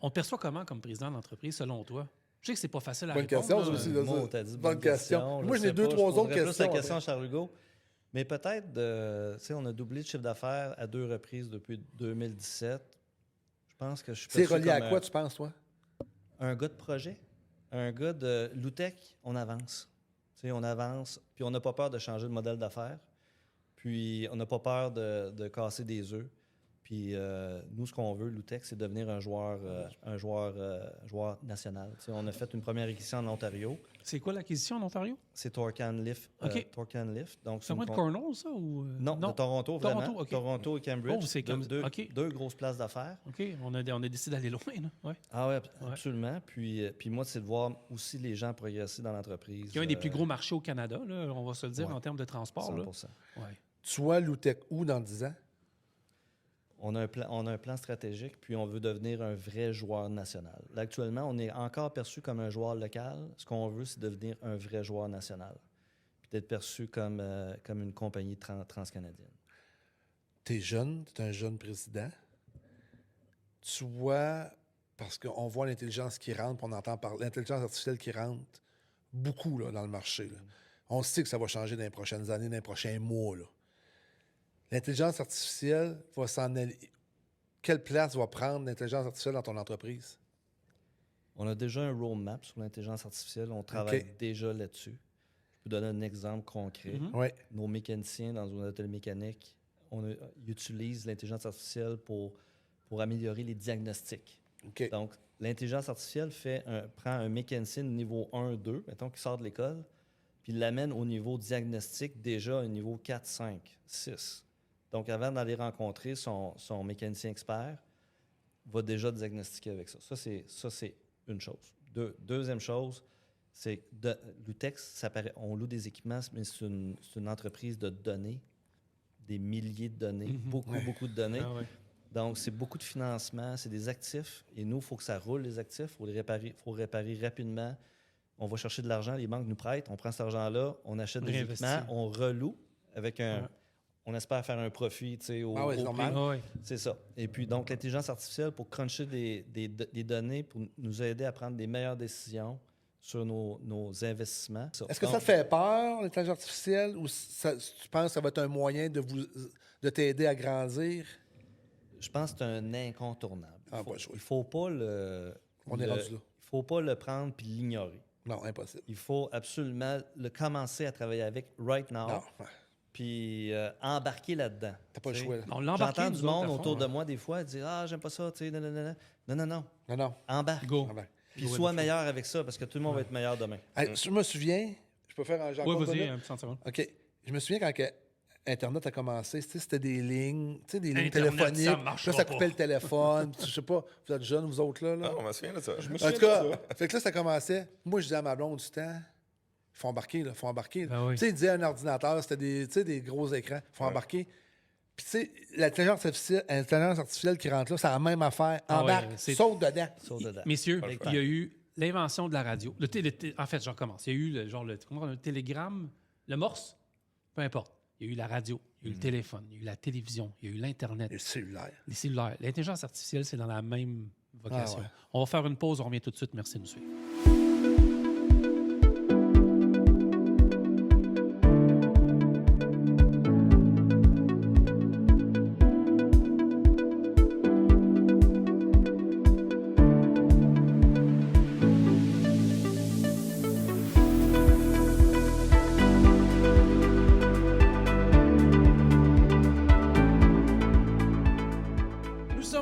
on te perçoit comment comme président d'entreprise, selon toi? Je sais que c'est pas facile à Bonne répondre. question, là. ça aussi. Bon, t'as dit Bonne question. Moi, je j'ai sais 2-3 pas, je autres poserais plus questions. la question à Charles Hugo. Mais peut-être, tu sais, on a doublé le chiffre d'affaires à 2 reprises depuis 2017. Je pense que je suis C'est perçu relié à comme quoi, tu penses, toi? un gars de projet, un gars de Loutec, on avance. Tu sais, on avance, puis on n'a pas peur de changer de modèle d'affaires, puis on n'a pas peur de casser des œufs. Puis nous, ce qu'on veut, Loutec, c'est devenir un joueur national. Tu sais, on a fait une première édition en Ontario. C'est quoi l'acquisition en Ontario? C'est Torque and Lift. OK. Torque and Lift. Donc, C'est loin de Cornwall, ça? Ou... Non, de Toronto, vraiment. Toronto, OK. Toronto et Cambridge. Oh, c'est comme... OK. Deux grosses places d'affaires. OK. On a décidé d'aller loin, là. Ouais. Ah oui, absolument. Puis moi, c'est de voir aussi les gens progresser dans l'entreprise. Il y a un des plus gros marchés au Canada, là, on va se le dire, en termes de transport. 100%. Là. Tu vois Loutec où dans 10 ans? On a un plan stratégique, puis on veut devenir un vrai joueur national. Là, actuellement, on est encore perçu comme un joueur local. Ce qu'on veut, c'est devenir un vrai joueur national. Puis d'être perçu comme une compagnie transcanadienne. Tu es jeune, tu es un jeune président. Tu vois, parce qu'on voit l'intelligence qui rentre, puis on entend parler, l'intelligence artificielle qui rentre beaucoup là, dans le marché. Là. On sait que ça va changer dans les prochaines années, dans les prochains mois. Là. L'intelligence artificielle va s'en aller. Quelle place va prendre l'intelligence artificielle dans ton entreprise? On a déjà un roadmap sur l'intelligence artificielle. On travaille déjà là-dessus. Je peux donner un exemple concret. Oui. Nos mécaniciens dans un hôtel mécanique, ils utilisent l'intelligence artificielle pour améliorer les diagnostics. OK. Donc, l'intelligence artificielle prend un mécanicien de niveau 1, 2, mettons, qui sort de l'école, puis l'amène au niveau diagnostic déjà un niveau 4, 5, 6. Donc, avant d'aller rencontrer son mécanicien expert, va déjà diagnostiquer avec ça. Ça, c'est une chose. Deuxième chose, c'est que Lutex, on loue des équipements, mais c'est une entreprise de données, des milliers de données, beaucoup de données. Ah, ouais. Donc, c'est beaucoup de financement, c'est des actifs. Et nous, il faut que ça roule, les actifs. Il faut réparer rapidement. On va chercher de l'argent, les banques nous prêtent, on prend cet argent-là, on achète des équipements, on reloue avec un... Ouais. On espère faire un profit, tu sais, au c'est normal. Ouais. C'est ça. Et puis, donc, l'intelligence artificielle pour cruncher des données, pour nous aider à prendre des meilleures décisions sur nos investissements. Est-ce que ça te fait peur, l'intelligence artificielle, ou tu penses que ça va être un moyen de t'aider à grandir? Je pense que c'est un incontournable. Il faut pas On est rendu là. Il faut pas le prendre puis l'ignorer. Non, impossible. Il faut absolument commencer à travailler avec right now. Non. Puis embarquer là-dedans. T'as pas le choix. Là. J'entends du monde autour de moi des fois dire « Ah, j'aime pas ça, tu sais, non. » Non. Embarque. Go. Puis sois meilleur avec ça parce que tout le monde va être meilleur demain. Hey, je me souviens, je peux faire un genre. Oui, vas-y, un petit seconde. OK. Je me souviens quand Internet a commencé, c'était des lignes, des lignes Internet, téléphoniques. ça marchera Ça coupait le téléphone. Je sais pas, vous êtes jeunes, vous autres, là? Ah, on me souvient de ça. En tout cas, fait que là, ça commençait. Moi, je disais à ma blonde du temps, il faut embarquer, là, faut embarquer. Ben oui. Tu sais, il disait un ordinateur, c'était des gros écrans, il faut embarquer. Puis, tu sais, l'intelligence artificielle qui rentre là, c'est la même affaire. Embarque, saute dedans. Messieurs, il y a eu l'invention de la radio. En fait, je recommence. Il y a eu le télégramme, le morse, peu importe. Il y a eu la radio, il y a eu le téléphone, il y a eu la télévision, il y a eu l'Internet. Les cellulaires. Les cellulaires. L'intelligence artificielle, c'est dans la même vocation. Ah ouais. On va faire une pause, on revient tout de suite. Merci de nous suivre.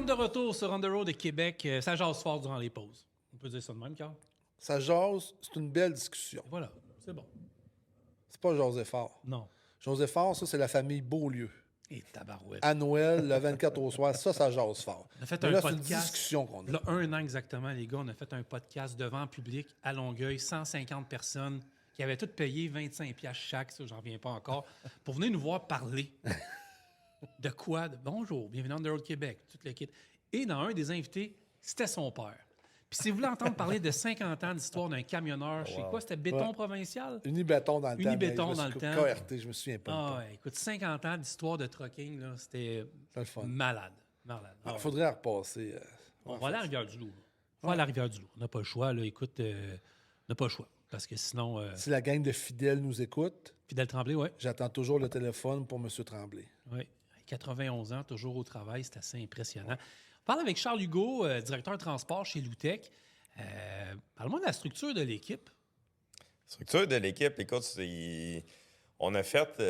Retour sur On the Road de Québec, ça jase fort durant les pauses. On peut dire ça de même, Carl? Ça jase, c'est une belle discussion. Voilà, c'est bon. C'est pas José Fort. Non. José Fort, ça, c'est la famille Beaulieu. Et tabarouette. À Noël, le 24 au soir, ça jase fort. On a fait Mais un là, podcast. c'est une discussion qu'on a. Là, 1 an exactement, les gars, on a fait un podcast devant le public à Longueuil, 150 personnes qui avaient toutes payé 25$ chaque, ça, j'en reviens pas encore, pour venir nous voir parler. De quoi? Bonjour, bienvenue dans On the Road Québec, toute l'équipe. Et dans un des invités, c'était son père. Puis si vous voulez entendre parler de 50 ans d'histoire d'un camionneur, je sais quoi, c'était Béton Provincial? Unibéton dans le temps. Unibéton dans le temps. KRT, je me souviens pas. Ah ouais, écoute, 50 ans d'histoire de trucking, là, c'était le fun. malade. Il faudrait repasser. On va aller à la Rivière-du-Loup. On va à la Rivière-du-Loup. On n'a pas le choix, là. Écoute, on n'a pas le choix. Parce que sinon... Si la gang de fidèles nous écoute... Fidèle Tremblay, oui. J'attends toujours le téléphone pour M. Tremblay. Oui. 91 ans, toujours au travail. C'est assez impressionnant. On parle avec Charles Hugo, directeur transport chez Loutec. Parle-moi de la structure de l'équipe. Structure de l'équipe, écoute, on a fait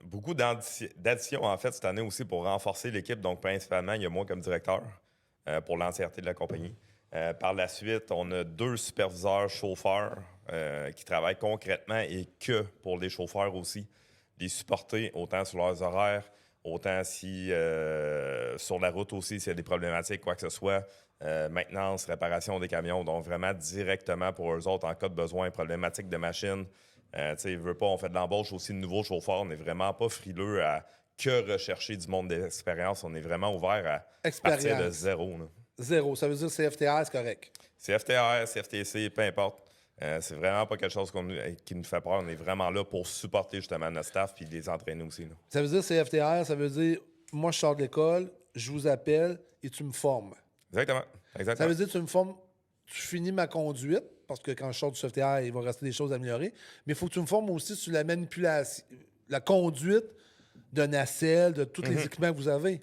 beaucoup d'additions, en fait, cette année aussi pour renforcer l'équipe. Donc, principalement, il y a moi comme directeur pour l'entièreté de la compagnie. Par la suite, on a 2 superviseurs chauffeurs qui travaillent concrètement et que pour les chauffeurs aussi. Les supporter autant sur leurs horaires, autant si sur la route aussi, s'il y a des problématiques, quoi que ce soit. Maintenance, réparation des camions, donc vraiment directement pour eux autres en cas de besoin, problématique de machine. Tu sais, veut pas, on fait de l'embauche aussi de nouveaux chauffeurs. On n'est vraiment pas frileux à que rechercher du monde d'expérience. On est vraiment ouvert à partir de zéro. Là. Zéro. Ça veut dire CFTR, c'est correct. CFTR, CFTC, peu importe. C'est vraiment pas quelque chose qui nous fait peur. On est vraiment là pour supporter justement notre staff puis les entraîner aussi. Là. Ça veut dire CFTR, ça veut dire moi, je sors de l'école, je vous appelle et tu me formes. Exactement. Ça veut dire que tu me formes, tu finis ma conduite, parce que quand je sors du CFTR, il va rester des choses à améliorer, mais il faut que tu me formes aussi sur la manipulation, la conduite de nacelle, de tous les équipements que vous avez.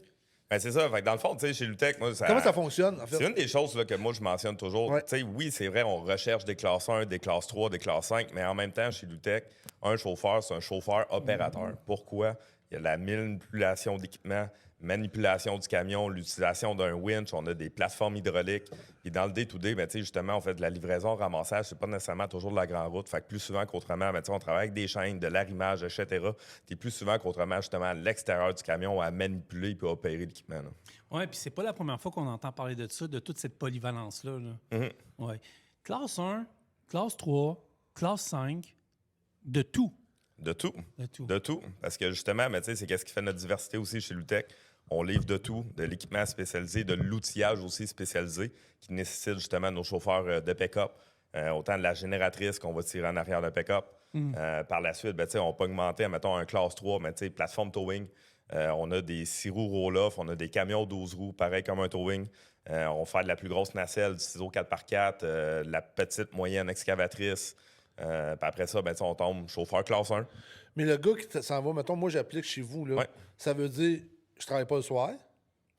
Ben, c'est ça. Fait que dans le fond, tu sais, chez Lutech, moi, Comment ça fonctionne, en fait? C'est une des choses là, que moi, je mentionne toujours. Ouais. Tu sais, oui, c'est vrai, on recherche des classes 1, des classes 3, des classes 5, mais en même temps, chez Lutech, un chauffeur, c'est un chauffeur opérateur. Pourquoi? Il y a la manipulation d'équipement, manipulation du camion, l'utilisation d'un winch, on a des plateformes hydrauliques. Puis dans le day-to-day, ben, justement, on fait de la livraison, ramassage, c'est pas nécessairement toujours de la grande route. Fait que plus souvent qu'autrement, ben, on travaille avec des chaînes, de l'arrimage, etc. T'es plus souvent qu'autrement, justement, à l'extérieur du camion à manipuler et à opérer l'équipement. Oui, puis c'est pas la première fois qu'on entend parler de ça, de toute cette polyvalence-là. Là. Ouais. Classe 1, classe 3, classe 5, de tout. De tout. De tout. De tout. Parce que justement, ben, c'est qu'est-ce qui fait notre diversité aussi chez Lutech. On livre de tout, de l'équipement spécialisé, de l'outillage aussi spécialisé qui nécessite justement nos chauffeurs de pick-up. Autant de la génératrice qu'on va tirer en arrière de pick-up. Par la suite, ben, on peut augmenter, mettons, un classe 3, mais plateforme towing. On a des 6 roues roll-off, on a des camions 12 roues, pareil comme un towing. On fait de la plus grosse nacelle, du ciseau 4x4, la petite, moyenne excavatrice. Puis après ça, ben, on tombe chauffeur classe 1. Mais le gars qui s'en va, mettons, moi, j'applique chez vous, là, Ouais. ça veut dire je travaille pas le soir,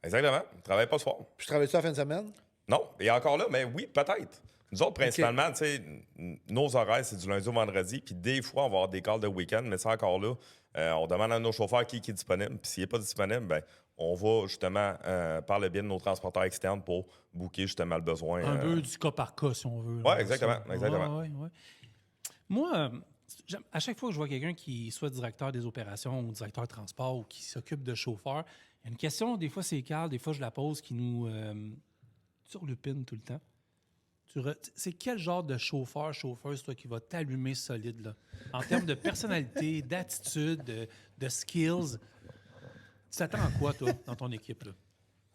Exactement. On ne travaille pas ce soir. puis je travaille ça la fin de semaine. Non. Et encore là, mais oui, peut-être. Nous autres, principalement, tu sais, nos horaires, c'est du lundi au vendredi. Puis des fois, on va avoir des calls de week-end, mais ça, encore là, on demande à nos chauffeurs qui est disponible. Puis s'il n'est pas disponible, ben, on va justement par le biais de nos transporteurs externes pour booker justement le besoin. Un peu du cas par cas, si on veut. Oui, exactement. Ouais. Moi, à chaque fois que je vois quelqu'un qui soit directeur des opérations ou directeur de transport ou qui s'occupe de chauffeur, il y a une question, des fois c'est Carl, des fois je la pose, qui nous turlupine tout le temps. C'est quel genre de chauffeuse, toi, qui va t'allumer solide, là? En termes de personnalité, d'attitude, de skills. Tu t'attends à quoi, toi, dans ton équipe, là?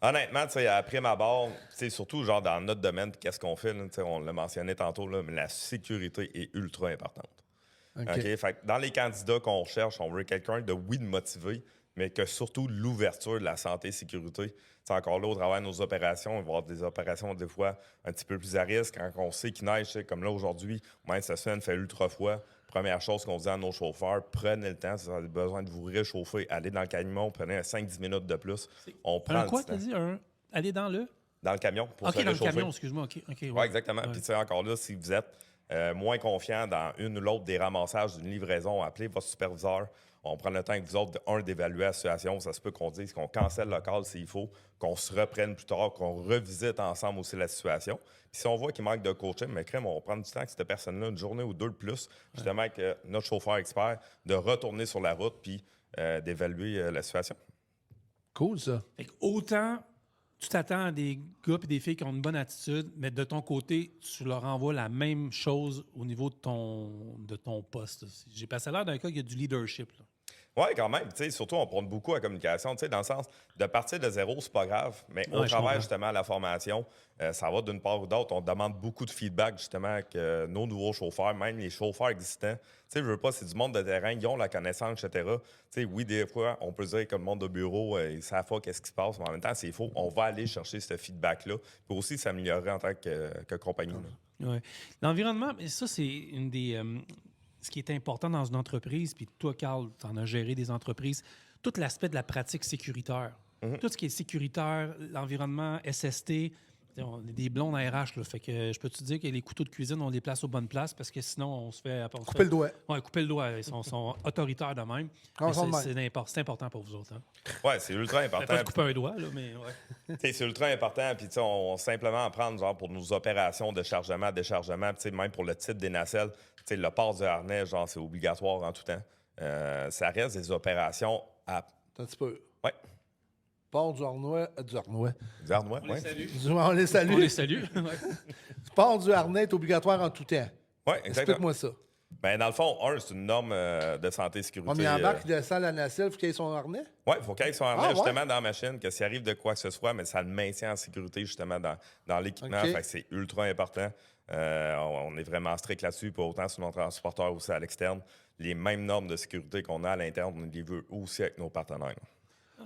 Honnêtement, après ma barre, surtout genre dans notre domaine, qu'est-ce qu'on fait? Là, on l'a mentionné tantôt, là, mais la sécurité est ultra importante. OK? Fait que dans les candidats qu'on recherche, on veut quelqu'un de motivé, mais que surtout l'ouverture de la santé et sécurité. T'sais, encore là, au travers de nos opérations, on va avoir des opérations des fois un petit peu plus à risque. Quand on sait qu'il neige, comme là aujourd'hui, même cette semaine, il fait ultra froid. Première chose qu'on dit à nos chauffeurs, prenez le temps, si vous avez besoin de vous réchauffer, allez dans le camion, prenez 5-10 minutes de plus. On prend quoi, t'as dit? Aller dans le camion pour se dans réchauffer. le camion, excuse-moi. OK. Oui, exactement. Puis, encore là, si vous êtes moins confiant dans une ou l'autre des ramassages d'une livraison, appelez votre superviseur. On prend le temps avec vous autres, d'évaluer la situation. Ça se peut qu'on dise qu'on cancelle le call s'il faut, qu'on se reprenne plus tard, qu'on revisite ensemble aussi la situation. Puis si on voit qu'il manque de coaching, mais crème, on va prendre du temps avec cette personne-là, une journée ou deux de plus, justement avec notre chauffeur expert, de retourner sur la route puis d'évaluer la situation. Cool, ça. Fait que autant tu t'attends à des gars et des filles qui ont une bonne attitude, mais de ton côté, tu leur envoies la même chose au niveau de ton poste. J'ai passé l'air d'un cas qui a du leadership, là. Oui, quand même. Surtout, on prend beaucoup à la communication. Dans le sens de partir de zéro, c'est pas grave, mais au travers justement de la formation, ça va d'une part ou d'autre. On demande beaucoup de feedback justement avec nos nouveaux chauffeurs, même les chauffeurs existants. Je veux pas, c'est du monde de terrain, ils ont la connaissance, etc. Oui, des fois, on peut dire que le monde de bureau, ils savent pas qu'est-ce qui se passe, mais en même temps, c'est faux. On va aller chercher ce feedback-là pour aussi s'améliorer en tant que compagnie. Ouais. L'environnement, ça, c'est une des. Ce qui est important dans une entreprise, puis toi, Carl, tu en as géré des entreprises, tout l'aspect de la pratique sécuritaire. Tout ce qui est sécuritaire, l'environnement, SST, On est des blonds en RH, là, fait que je peux te dire que les couteaux de cuisine, on les place aux bonnes places parce que sinon, on se fait... Couper le doigt. Oui, couper le doigt. Ils sont autoritaires de même. Ah, Mais ils sont de c'est important pour vous autres. Hein. Ouais, c'est ultra important. Pas de couper un doigt, là, mais ouais. C'est ultra important. Puis, on simplement en prendre genre, pour nos opérations de chargement, déchargement, même pour le type des nacelles, le port du harnais, genre, c'est obligatoire en tout temps. Ça reste des opérations à. Un petit peu. Ouais. Port du harnais. Du harnais. Du harnais, On les ouais. salue. On les salue. On les salue. Ouais. Port du harnais est obligatoire en tout temps. Ouais, exactement. Explique-moi ça. Ben, dans le fond, c'est une norme de santé et sécurité. On met en barque, il descend la nacelle, il faut qu'il ait son harnais. Oui, il faut qu'il ait son harnais Ah, ouais? justement dans la machine, que s'il arrive de quoi que ce soit, mais ça le maintient en sécurité justement dans l'équipement. OK. Fait que c'est ultra important. On est vraiment strict là-dessus, pas autant sur nos transporteurs aussi à l'externe. Les mêmes normes de sécurité qu'on a à l'interne, on les veut aussi avec nos partenaires.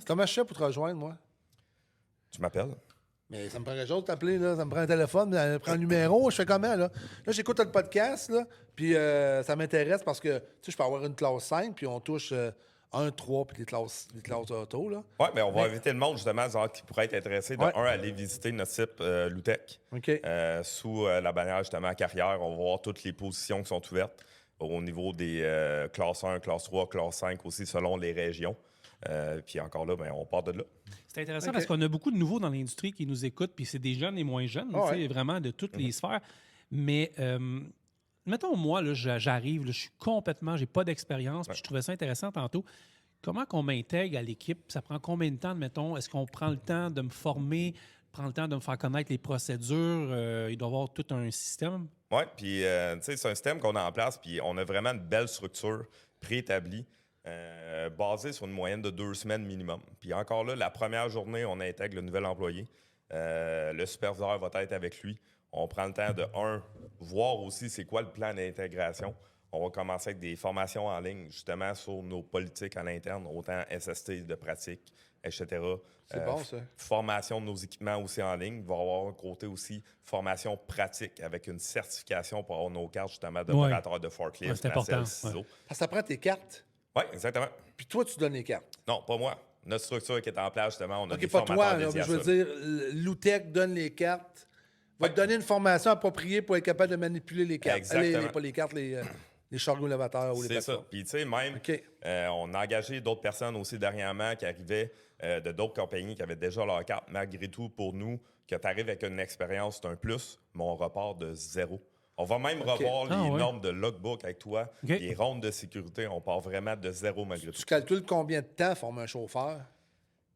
Comment je fais pour te rejoindre, moi? Tu m'appelles? Mais ça me prend quelque chose de t'appeler, là. Ça me prend un téléphone, ça me prend un numéro. Je fais comment, là? Là, j'écoute le podcast, là, puis ça m'intéresse parce que, tu sais, je peux avoir une classe 5, puis on touche 1, 3, puis les classes auto, là. Oui, mais on va inviter le monde, justement, genre, qui pourrait être intéressé, Ouais. à aller visiter notre site Loutech. OK. Sous la bannière, justement, carrière. On va voir toutes les positions qui sont ouvertes au niveau des classes 1, classe 3, classe 5 aussi, selon les régions. Puis encore là, ben, on part de là. C'est intéressant OK. parce qu'on a beaucoup de nouveaux dans l'industrie qui nous écoutent, puis c'est des jeunes et moins jeunes, Ah tu sais, ouais. vraiment de toutes les sphères. Mais mettons, moi, là, j'arrive, là, je suis complètement, j'ai pas d'expérience, puis je trouvais ça intéressant tantôt. Comment qu'on m'intègre à l'équipe? Ça prend combien de temps, mettons? Est-ce qu'on prend le temps de me former, prend le temps de me faire connaître les procédures? Il doit y avoir tout un système. Oui, puis tu sais, c'est un système qu'on a en place, puis on a vraiment une belle structure préétablie, basée sur une moyenne de 2 semaines minimum. Puis encore là, la première journée, on intègre le nouvel employé. Le superviseur va être avec lui. On prend le temps de, voir aussi c'est quoi le plan d'intégration. On va commencer avec des formations en ligne, justement, sur nos politiques à l'interne, autant SST de pratique, etc. C'est bon, ça. Formation de nos équipements aussi en ligne. Il va y avoir un côté aussi formation pratique avec une certification pour avoir nos cartes, justement, d'opérateur de forklift, Ouais, c'est important, nacelle, ciseaux. ouais. Ah, ça prend tes cartes, Oui, exactement. puis toi, tu donnes les cartes. Non, pas moi. Notre structure qui est en place, justement, on a des OK, pas formateurs toi, là, dédiés mais à je veux ça. dire, Loutech donne les cartes, va te donner une formation appropriée pour être capable de manipuler les cartes. Exactement. Pas les cartes, les chargots lavateurs ou les C'est ça. plateformes. Puis, tu sais, même, OK. on a engagé d'autres personnes aussi dernièrement qui arrivaient de d'autres compagnies qui avaient déjà leur carte. Malgré tout, pour nous, que tu arrives avec une expérience, c'est un plus, mais on repart de zéro. On va même revoir Ah, les ouais. normes de logbook avec toi, OK. les rondes de sécurité. On part vraiment de zéro malgré tout. Tu calcules combien de temps forme un chauffeur?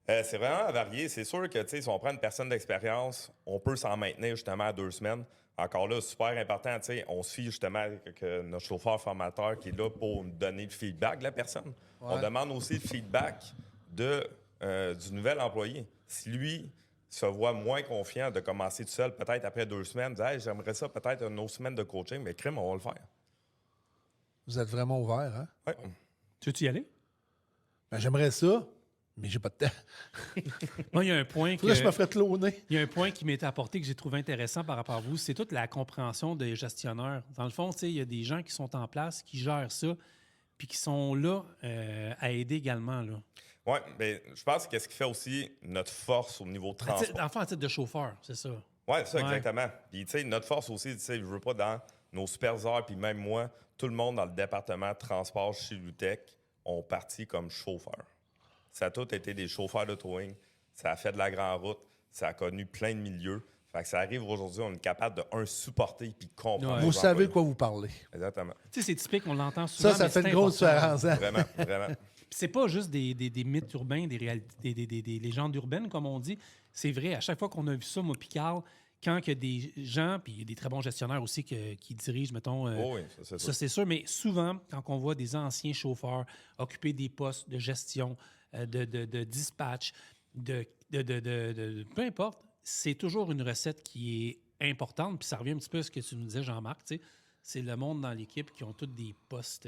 C'est vraiment varié. C'est sûr que, tu sais, si on prend une personne d'expérience, on peut s'en maintenir justement à 2 semaines. Encore là, super important, tu sais, on se fie justement que notre chauffeur formateur qui est là pour nous donner le feedback de la personne. Ouais. On demande aussi le feedback du nouvel employé. Si lui se voit moins confiant de commencer tout seul, peut-être après 2 semaines, dire hey, j'aimerais ça peut-être une autre semaine de coaching, mais crème, on va le faire. Vous êtes vraiment ouvert, hein? Ouais. Tu veux-tu y aller? Ben, j'aimerais ça, mais j'ai pas de temps. Moi, il y a un point Faudrait que je me ferais cloner. Il y a un point qui m'était apporté que j'ai trouvé intéressant par rapport à vous, c'est toute la compréhension des gestionnaires. Dans le fond, tu sais, il y a des gens qui sont en place, qui gèrent ça, puis qui sont là à aider également. Là. Oui, mais je pense que ce qui fait aussi notre force au niveau transport. Enfin, en titre de chauffeur, c'est ça. Oui, ça, Ouais. exactement. Puis, tu sais, notre force aussi, tu sais, je veux pas dans nos superviseurs, puis même moi, tout le monde dans le département de transport chez Loutech ont parti comme chauffeurs. Ça a tout été des chauffeurs de towing. Ça a fait de la grande route. Ça a connu plein de milieux. Fait que ça arrive aujourd'hui, on est capable de, supporter puis comprendre. Ouais. nos Vous savez employés. de quoi vous parlez. Exactement. Tu sais, c'est typique, on l'entend souvent. Ça mais fait c'est une grosse important. différence. Hein? Vraiment, vraiment. Puis c'est pas juste des mythes urbains, des réalités, des légendes urbaines, comme on dit. C'est vrai, à chaque fois qu'on a vu ça, moi, puis Carl, quand il y a des gens, puis il y a des très bons gestionnaires aussi qui dirigent, mettons, Oh oui, ça, c'est ça, c'est sûr, mais souvent, quand on voit des anciens chauffeurs occuper des postes de gestion, de dispatch, peu importe, c'est toujours une recette qui est importante. Puis ça revient un petit peu à ce que tu nous disais, Jean-Marc. Tu sais, c'est le monde dans l'équipe qui ont tous des postes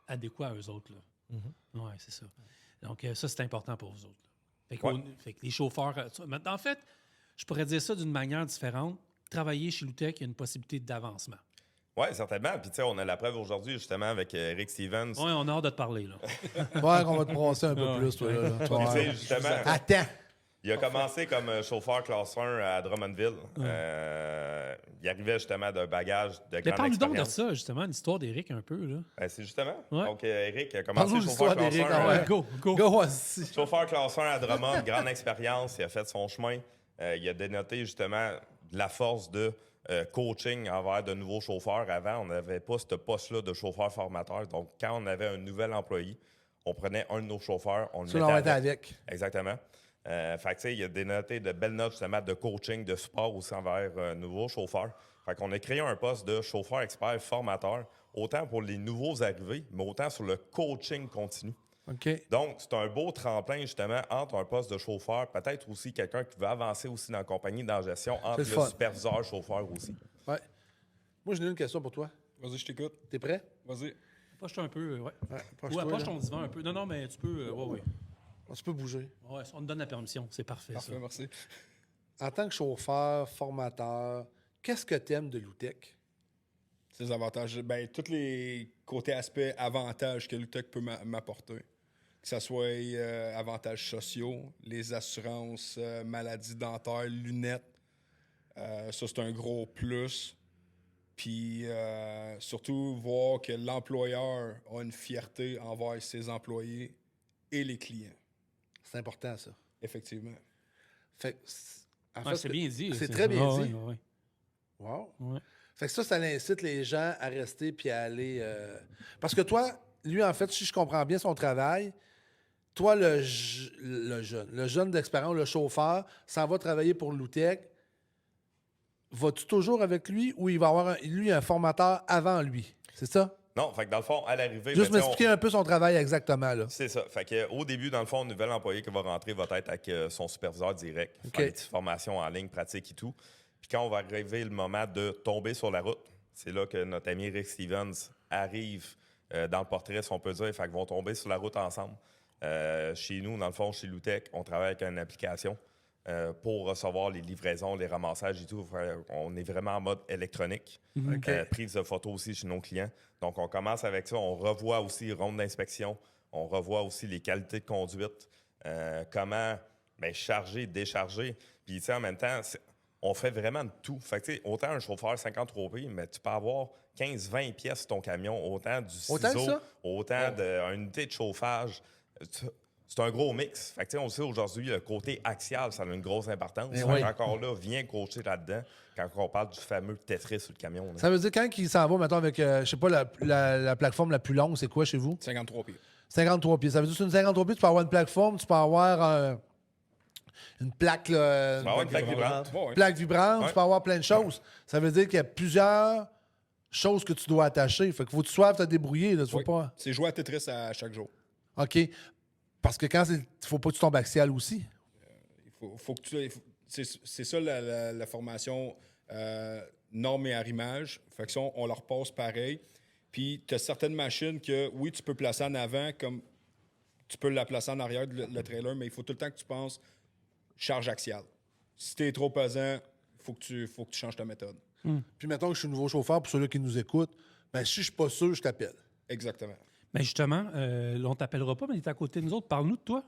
adéquats à eux autres. Oui, c'est ça. Donc, ça, c'est important pour vous autres. Fait que, Ouais. fait que les chauffeurs. Maintenant, en fait, je pourrais dire ça d'une manière différente. Travailler chez Loutech, il y a une possibilité d'avancement. Oui, certainement. Puis, tu sais, on a la preuve aujourd'hui, justement, avec Rick Stevens. Oui, on a hâte de te parler. Là. Ouais, qu'on va te brasser un peu plus, toi. Là. Puis, tu sais, justement, Attends. Il a commencé comme chauffeur classe 1 à Drummondville. Il arrivait justement d'un bagage de Mais grande parle-nous donc de expérience. ça, justement, l'histoire d'Éric un peu. Là. C'est justement. Ouais. Donc, Eric a Parle-nous commencé de chauffeur l'histoire classe d'Éric, 1. ah ouais. Go. Go, vas-y. Chauffeur classe 1 à Drummond, grande expérience. Il a fait son chemin. Il a dénoté justement de la force de coaching envers de nouveaux chauffeurs. Avant, on n'avait pas ce poste-là de chauffeur formateur. Donc, quand on avait un nouvel employé, on prenait un de nos chauffeurs, on le Ça, mettait on va être avec. avec. Exactement. Fait que, tu sais, il a dénoté de belles notes justement de coaching, de support aussi envers un nouveau chauffeur. Fait qu'on a créé un poste de chauffeur expert formateur, autant pour les nouveaux arrivés, mais autant sur le coaching continu. OK. Donc, c'est un beau tremplin justement entre un poste de chauffeur, peut-être aussi quelqu'un qui veut avancer aussi dans la compagnie, dans la gestion, entre C'est le le fun. superviseur, chauffeur aussi. Ouais. Moi, j'ai une question pour toi. Vas-y, je t'écoute. T'es prêt? Vas-y. Approche-toi un peu, ouais. Ouais, Ou approche ton divan un peu. Non, mais tu peux. Ouais. Tu peux bouger. Ouais, on te donne la permission. C'est parfait, Parfait, ça. merci. En tant que chauffeur, formateur, qu'est-ce que tu aimes de Loutec? Ces avantages, ben, tous les côtés aspects avantages que Lutech peut m'apporter. Que ce soit avantages sociaux, les assurances, maladies dentaires, lunettes. Ça, c'est un gros plus. Puis surtout, voir que l'employeur a une fierté envers ses employés et les clients. C'est important, ça. Effectivement. Fait que, en Ouais, fait, c'est bien dit. C'est très bien Ah, dit. ouais. Wow. Ouais. Fait que ça incite les gens à rester puis à aller. Parce que toi, lui, en fait, si je comprends bien son travail, toi, le jeune d'expérience, le chauffeur, s'en va travailler pour Loutec. Vas-tu toujours avec lui ou il va avoir un formateur avant lui? C'est ça? Non, fait que dans le fond, à l'arrivée... Juste ben, m'expliquer un peu son travail exactement, là. C'est ça. Fait que, au début, dans le fond, le nouvel employé qui va rentrer va être avec son superviseur direct, OK. faire des petites formations en ligne, pratiques et tout. Puis quand on va arriver le moment de tomber sur la route, c'est là que notre ami Rick Stevens arrive dans le portrait, si on peut dire. Fait qu'ils vont tomber sur la route ensemble. Chez nous, dans le fond, chez Loutec, on travaille avec une application pour recevoir les livraisons, les ramassages et tout. On est vraiment en mode électronique. OK. Prise de photos aussi chez nos clients. Donc, on commence avec ça. On revoit aussi ronde d'inspection. On revoit aussi les qualités de conduite. Comment charger, décharger. Puis, tu sais, en même temps, on fait vraiment de tout. Fait que, tu sais, autant un chauffeur 53 p, mais tu peux avoir 15-20 pièces sur ton camion. Autant du ciseau, Autant que ça? autant d'une unité de chauffage. C'est un gros mix. Fait que, tu sais, on sait aujourd'hui, le côté axial, ça a une grosse importance. Mais Fait oui. qu'encore là, viens coacher là-dedans quand on parle du fameux Tetris sur le camion. là. Ça veut dire quand il s'en va, mettons, avec, je sais pas, la plateforme la plus longue, c'est quoi chez vous? 53 pieds. 53 pieds. Ça veut dire que sur une 53 pieds, tu peux avoir une plateforme, tu peux avoir une plaque, là, Tu vas avoir une plaque vibrante. Bon, ouais. plaque vibrante, Ouais. tu peux avoir plein de choses. Ça veut dire qu'il y a plusieurs choses que tu dois attacher. Fait qu'il faut que tu sois te débrouiller. Là, tu Oui. faut pas. C'est jouer à Tetris à chaque jour. OK. Parce que quand il faut pas que tu tombes axial aussi. Faut que tu. C'est ça la formation norme et arrimage. Fait que ça, on leur passe pareil. Puis, tu as certaines machines que, oui, tu peux placer en avant comme tu peux la placer en arrière, le trailer, mais il faut tout le temps que tu penses charge axiale. Si tu es trop pesant, il faut que tu changes ta méthode. Puis mettons que je suis nouveau chauffeur, pour ceux-là qui nous écoutent, ben si je suis pas sûr, je t'appelle. Exactement. Mais justement, là, on t'appellera pas, mais il est à côté de nous autres. Parle-nous de toi.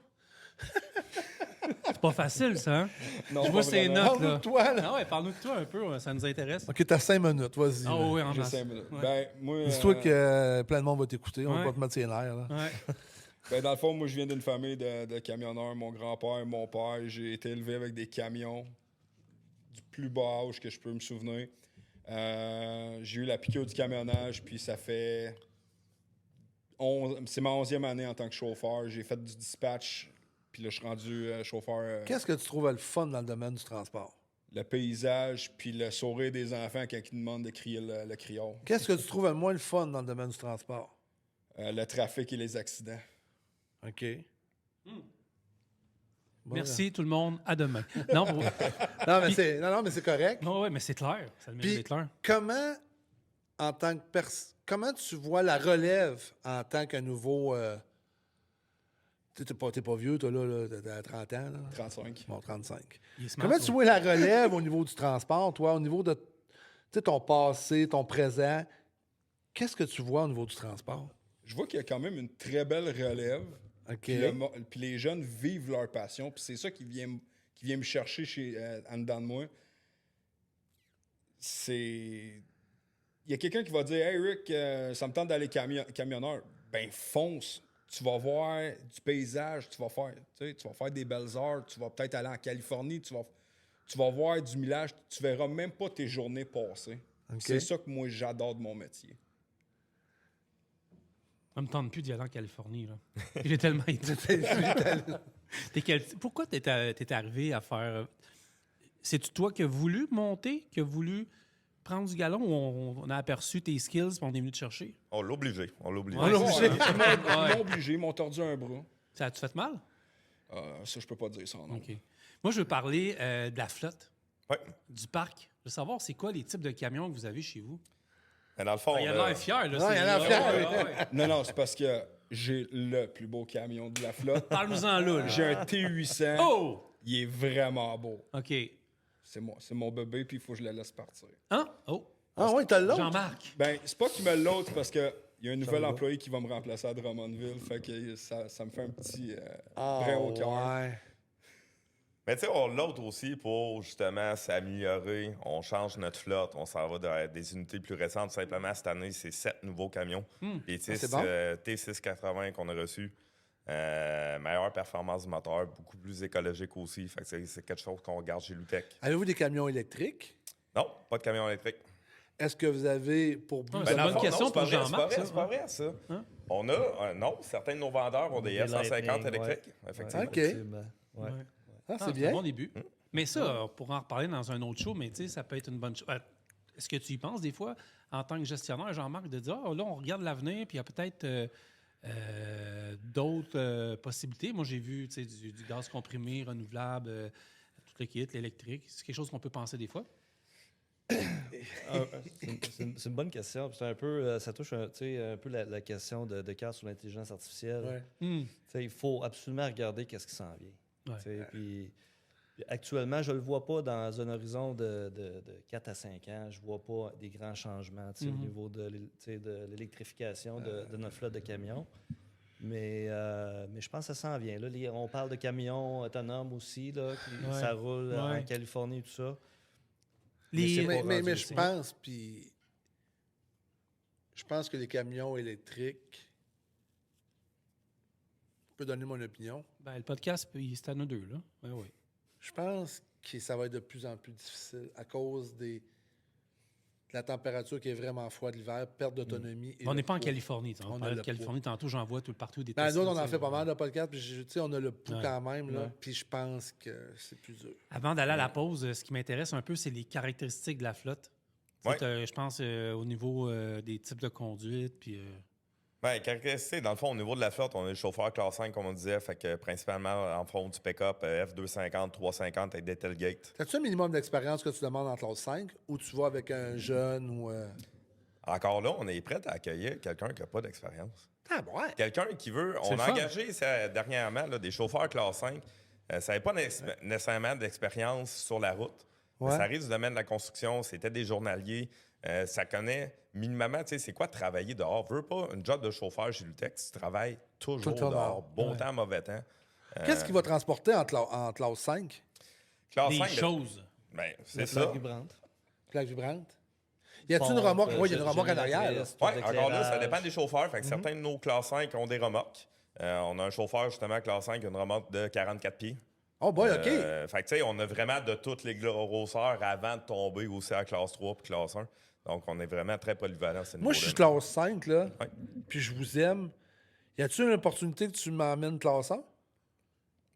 C'est pas facile, ça, hein? Non, Je vois pas ces vraiment. notes, Parle-nous là. de toi, là. Ah ouais, parle-nous de toi un peu, ça nous intéresse. OK, t'as 5 minutes, vas-y. Ah là. oui, en J'ai masse. 5 minutes. Ouais. Ben, moi, Dis-toi que plein de monde va t'écouter, on va Ouais. pas te mettre ses nerfs. Là. Ouais. ben, dans le fond, moi, je viens d'une famille de camionneurs. Mon grand-père, mon père, j'ai été élevé avec des camions du plus bas âge que je peux me souvenir. J'ai eu la piqûre du camionnage, puis ça fait... C'est ma 11e année en tant que chauffeur. J'ai fait du dispatch, puis là, je suis rendu chauffeur. Qu'est-ce que tu trouves le fun dans le domaine du transport? Le paysage, puis le sourire des enfants quand ils demandent de crier le criard. Qu'est-ce que tu trouves le moins le fun dans le domaine du transport? Le trafic et les accidents. OK. Bon, Merci tout le monde. À demain. Non, pour... Non, mais c'est correct. non ouais, mais c'est clair. Ça le mérite Puis, d'être clair. comment, en tant que comment tu vois la relève en tant qu'un nouveau... T'es pas vieux, toi, là, t'as 30 ans, là? 35. Bon, 35. Il est smart, Comment tu ouais. vois la relève au niveau du transport, toi, au niveau de ton passé, ton présent? Qu'est-ce que tu vois au niveau du transport? Je vois qu'il y a quand même une très belle relève. OK. Puis les jeunes vivent leur passion. Puis c'est ça qui qui vient me chercher en dedans de moi, c'est... Il y a quelqu'un qui va dire « Hey Rick, ça me tente d'aller camionneur. » Ben fonce, tu vas voir du paysage, tu vas faire des belles heures, tu vas peut-être aller en Californie, tu vas voir du millage, tu verras même pas tes journées passer. OK. C'est ça que moi j'adore de mon métier. Ça me tente plus d'y aller en Californie, là. J'ai tellement été. Pourquoi t'es arrivé à faire... C'est-tu toi qui as voulu monter, qui as voulu prendre du galon, ou on a aperçu tes skills et on est venu te chercher? On l'a obligé. Ouais, Ils m'ont obligé, ils m'ont tordu un bras. Ça a-tu fait mal? Ça, je peux pas dire ça, non. OK. Moi, je veux parler de la flotte, Ouais. du parc. Je veux savoir, c'est quoi les types de camions que vous avez chez vous? Mais dans le fond, Il y a de l'air fier, là. il y a l'air fier, oui. Non, c'est parce que j'ai le plus beau camion de la flotte. Parle-nous-en là. J'ai un T800. Oh! Il est vraiment beau. OK. C'est mon bébé, puis il faut que je le laisse partir. Hein? Oh! Ah oui, t'as l'autre? Jean-Marc. Ben, c'est pas qu'il me l'autre, parce que il y a un nouvel employé qui va me remplacer à Drummondville. Fait que ça me fait un petit brin au cœur. Ouais. mais tu sais, on l'autre aussi pour justement s'améliorer. On change notre flotte. On s'en va dans des unités plus récentes. Simplement, cette année, c'est 7 nouveaux camions. Les c'est bon. T680 qu'on a reçus. Meilleure performance du moteur, beaucoup plus écologique aussi. Fait que c'est quelque chose qu'on regarde chez Lutech. Avez-vous des camions électriques? Non, pas de camion électrique. Est-ce que vous avez pour but... C'est une dans le bonne fond, question non, pour c'est pas vrai, Jean-Marc, C'est pas vrai, ça. Hein? On a, non, certains de nos vendeurs ont des Des F-150 Lightning, électriques, effectivement. OK. Effectivement. Ouais. Ah, c'est un bien. bon début. Mais ça, on pourra en reparler dans un autre show, mais tu sais, ça peut être une bonne chose. Est-ce que tu y penses des fois, en tant que gestionnaire, Jean-Marc, de dire, là, on regarde l'avenir, puis il y a peut-être d'autres possibilités. Moi, j'ai vu tu sais, du gaz comprimé, renouvelable, tout le kit, l'électrique. C'est quelque chose qu'on peut penser des fois. C'est une bonne question. C'est un peu, ça touche un peu la question de cas sur l'intelligence artificielle. Ouais. Tu sais, il faut absolument regarder qu'est-ce qui s'en vient. Ouais. Tu sais, puis actuellement, je ne le vois pas dans un horizon de 4 à 5 ans. Je ne vois pas des grands changements tu sais, au niveau de l'électrification de notre flotte de camions. Mais je pense que ça s'en vient. Là, on parle de camions autonomes aussi, là, ça roule en Californie et tout ça. Mais rendu je aussi. pense, puis je pense que les camions électriques, je peux donner mon opinion, Ben, le podcast, c'est à nous deux, là. Ouais, oui. je pense que ça va être de plus en plus difficile à cause de la température qui est vraiment froide l'hiver, perte d'autonomie. et On le n'est pas en poids. Californie. On On a parle de le Californie. Tantôt, j'en vois tout partout des Ben, tests, nous autres, on tu en sais, fait pas mal de podcasts, puis tu sais, on a le pouls Ouais. quand même, là, Ouais. puis je pense que c'est plus dur. Avant d'aller à la pause, ce qui m'intéresse un peu, c'est les caractéristiques de la flotte. Tu sais, Ouais. je pense au niveau des types de conduite, puis... Ben, caractéristique, dans le fond, au niveau de la flotte, on est le chauffeur classe 5, comme on disait, fait que principalement en fond du pick-up, F250, 350 avec des tailgates. As-tu un minimum d'expérience que tu demandes en classe 5 ou tu vas avec un jeune ou... Encore là, on est prêt à accueillir quelqu'un qui n'a pas d'expérience. Ah, ouais! Quelqu'un qui veut. C'est On le a fun. engagé dernièrement là, des chauffeurs classe 5. Ça n'avait pas nécessairement d'expérience sur la route. Ouais. Ça arrive du domaine de la construction, c'était des journaliers. Ça connaît minimum, tu sais, c'est quoi travailler dehors? Veux pas une job de chauffeur chez Lutech, tu travailles toujours Tout le temps dehors. dehors. Bon temps, mauvais temps. Qu'est-ce qui va transporter en classe 5? Classe des 5, choses. ben, c'est La ça. plaque vibrante. Plaque vibrante? Y a-t-il une remorque? Oui, il y a une remorque en arrière. là. Oui, encore là, ça dépend des chauffeurs. Fait que certains de nos classes 5 ont des remorques. On a un chauffeur, justement, classe 5, qui a une remorque de 44 pieds. Oh boy, OK. Fait que, tu sais, on a vraiment de toutes les grosseurs avant de tomber aussi à classe 3 puis classe 1. Donc, on est vraiment très polyvalent à ce Moi, je suis niveau-là. classe 5, là, Ouais. puis je vous aime. Y a-t-il une opportunité que tu m'emmènes classe 1?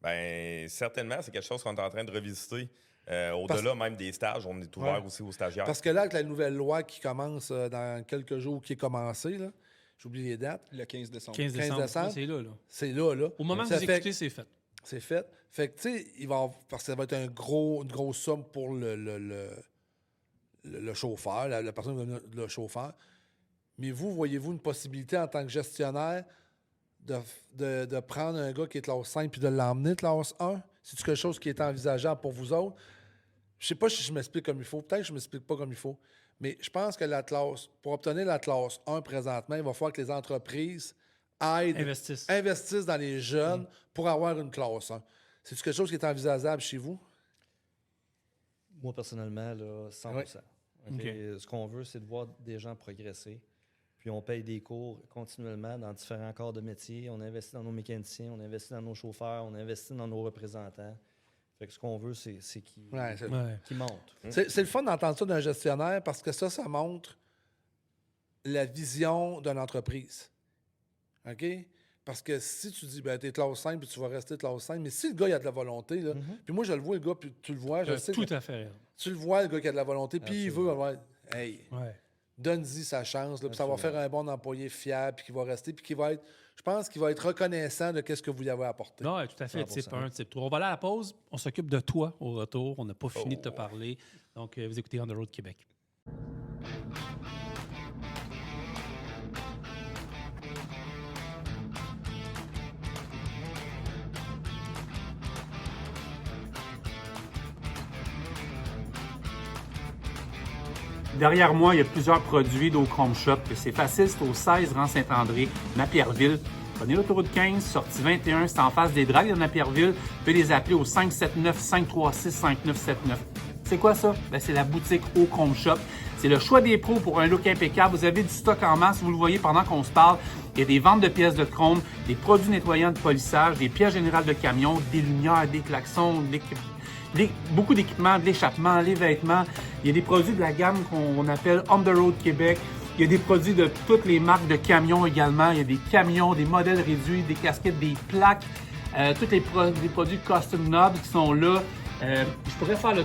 Ben, certainement, c'est quelque chose qu'on est en train de revisiter. Au-delà même des stages, on est ouvert Ouais. aussi aux stagiaires. Parce que là, avec la nouvelle loi qui commence dans quelques jours, qui est commencée, là, j'oublie les dates, Le 15 décembre. 15 15 décembre. décembre. C'est là. c'est là. Au moment où Ça vous fait- écoutez, c'est fait. C'est fait. Fait que, tu sais, il va avoir- parce que ça va être une grosse somme pour le chauffeur, la personne, le chauffeur. Mais vous, voyez-vous une possibilité en tant que gestionnaire de prendre un gars qui est classe 5 puis de l'emmener classe 1? C'est-tu quelque chose qui est envisageable pour vous autres? Je sais pas si je m'explique comme il faut. Peut-être que je m'explique pas comme il faut. Mais je pense que pour obtenir la classe 1 présentement, il va falloir que les entreprises Investissent. investissent dans les jeunes pour avoir une classe 1. C'est-tu quelque chose qui est envisageable chez vous? Moi, personnellement, là, 100%. Ouais. OK? OK. Ce qu'on veut, c'est de voir des gens progresser. Puis on paye des cours continuellement dans différents corps de métier. On investit dans nos mécaniciens, on investit dans nos chauffeurs, on investit dans nos représentants. Fait que ce qu'on veut, c'est qu'ils Ouais, c'est Ouais. qu'ils montent. c'est le fun d'entendre ça d'un gestionnaire parce que ça montre la vision d'une entreprise. OK? Parce que si tu dis, ben, t'es classe 5 puis tu vas rester classe 5, mais si le gars, il a de la volonté, là, puis moi, je le vois, le gars, puis tu le vois, je sais Tout que à fait. tu le vois, le gars qui a de la volonté, puis il veut, Absolument. ouais, hey, Ouais. donne-y sa chance, là, puis ça va Absolument. faire un bon employé fiable, puis qui va rester, puis qui va être, je pense qu'il va être reconnaissant de ce que vous lui avez apporté. Non, ouais, tout à fait. 100%. Type 1, type 3. On va aller à la pause. On s'occupe de toi au retour. On n'a pas fini de te parler. Donc, vous écoutez On the Road Québec. Derrière moi, il y a plusieurs produits d'Eau Chrome Shop. C'est facile, c'est au 16 rang Saint-André, Napierville. Prenez l'autoroute 15, sortie 21, c'est en face des dragues de Napierville. Vous pouvez les appeler au 579-536-5979. C'est quoi ça? Ben, c'est la boutique Eau Chrome Shop. C'est le choix des pros pour un look impeccable. Vous avez du stock en masse, vous le voyez pendant qu'on se parle. Il y a des ventes de pièces de chrome, des produits nettoyants de polissage, des pièces générales de camions, des lumières, des klaxons, beaucoup d'équipements, de l'échappement, les vêtements. Il y a des produits de la gamme qu'on appelle On the Road Québec. Il y a des produits de toutes les marques de camions également. Il y a des camions, des modèles réduits, des casquettes, des plaques, tous les produits custom knobs qui sont là. Je pourrais faire le...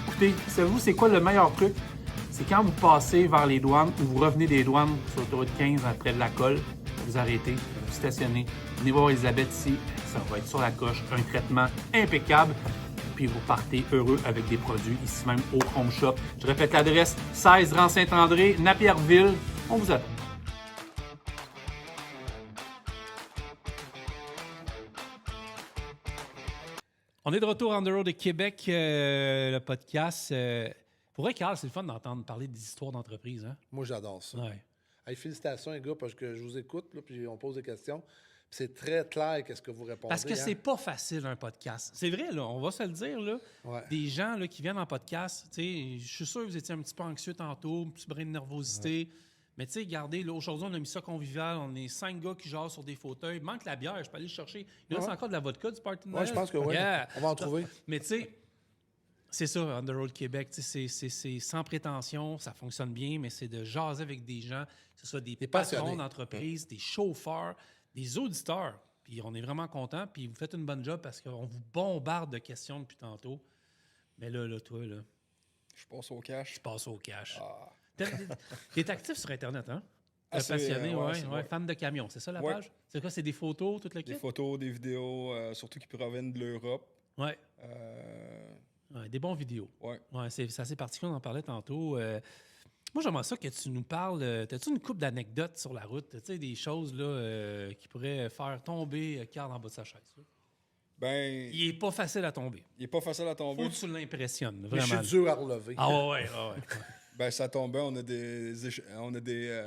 Écoutez, savez-vous c'est quoi le meilleur truc? C'est quand vous passez vers les douanes ou vous revenez des douanes sur l'autoroute 15 après de la colle, vous arrêtez, vous stationnez, venez voir Elisabeth ici, ça va être sur la coche, un traitement impeccable. Puis vous partez heureux avec des produits ici même au Chrome Shop. Je répète l'adresse, 16 rang Saint-André, Napierville. On vous attend. On est de retour on the road de Québec, le podcast. Pour vrai, Carl, c'est le fun d'entendre parler des histoires d'entreprise. Hein? Moi, j'adore ça. Ouais. Hey, félicitations, les gars, parce que je vous écoute, là, puis on pose des questions. Puis c'est très clair qu'est-ce que vous répondez. Parce que hein. c'est pas facile un podcast. C'est vrai, là, on va se le dire. Là, Ouais. des gens là, qui viennent en podcast, tu sais, je suis sûr que vous étiez un petit peu anxieux tantôt, un petit brin de nervosité. Mais tu sais, regardez, là, aujourd'hui, on a mis ça convivial. On est 5 gars qui jasent sur des fauteuils. Il manque la bière, je peux aller le chercher. Il reste Ouais. encore de la vodka du party de Ouais, Noël. je pense que oui. Yeah. On va en trouver. Mais tu sais, c'est ça, On the Road Québec. Tu sais, c'est sans prétention, ça fonctionne bien, mais c'est de jaser avec des gens, que ce soit des patrons passionnés. d'entreprise, des chauffeurs, des auditeurs. Puis on est vraiment contents. Puis vous faites une bonne job parce qu'on vous bombarde de questions depuis tantôt. Mais là, toi, là, Je passe au cash. je passe au cash. Ah. T'es actif sur Internet, hein? T'es Assez, passionné, ouais, ouais, c'est ouais. vrai. Fan de camion, c'est ça la Ouais. page? C'est quoi, c'est des photos, toute la Des kit? photos, des vidéos, surtout qui proviennent de l'Europe. Ouais. Euh, Ouais, des bons vidéos. ouais. Ouais, c'est assez particulier, on en parlait tantôt. Moi, j'aimerais ça que tu nous parles. T'as-tu une couple d'anecdotes sur la route? Tu sais, des choses là, qui pourraient faire tomber Carl en bas de sa chaise? Là? Ben, Il est pas facile à tomber. il est pas facile à tomber. Faut que tu l'impressionnes, Mais je vraiment. suis dur à relever. Ah ouais, ouais. Ben, ça tombait. On a des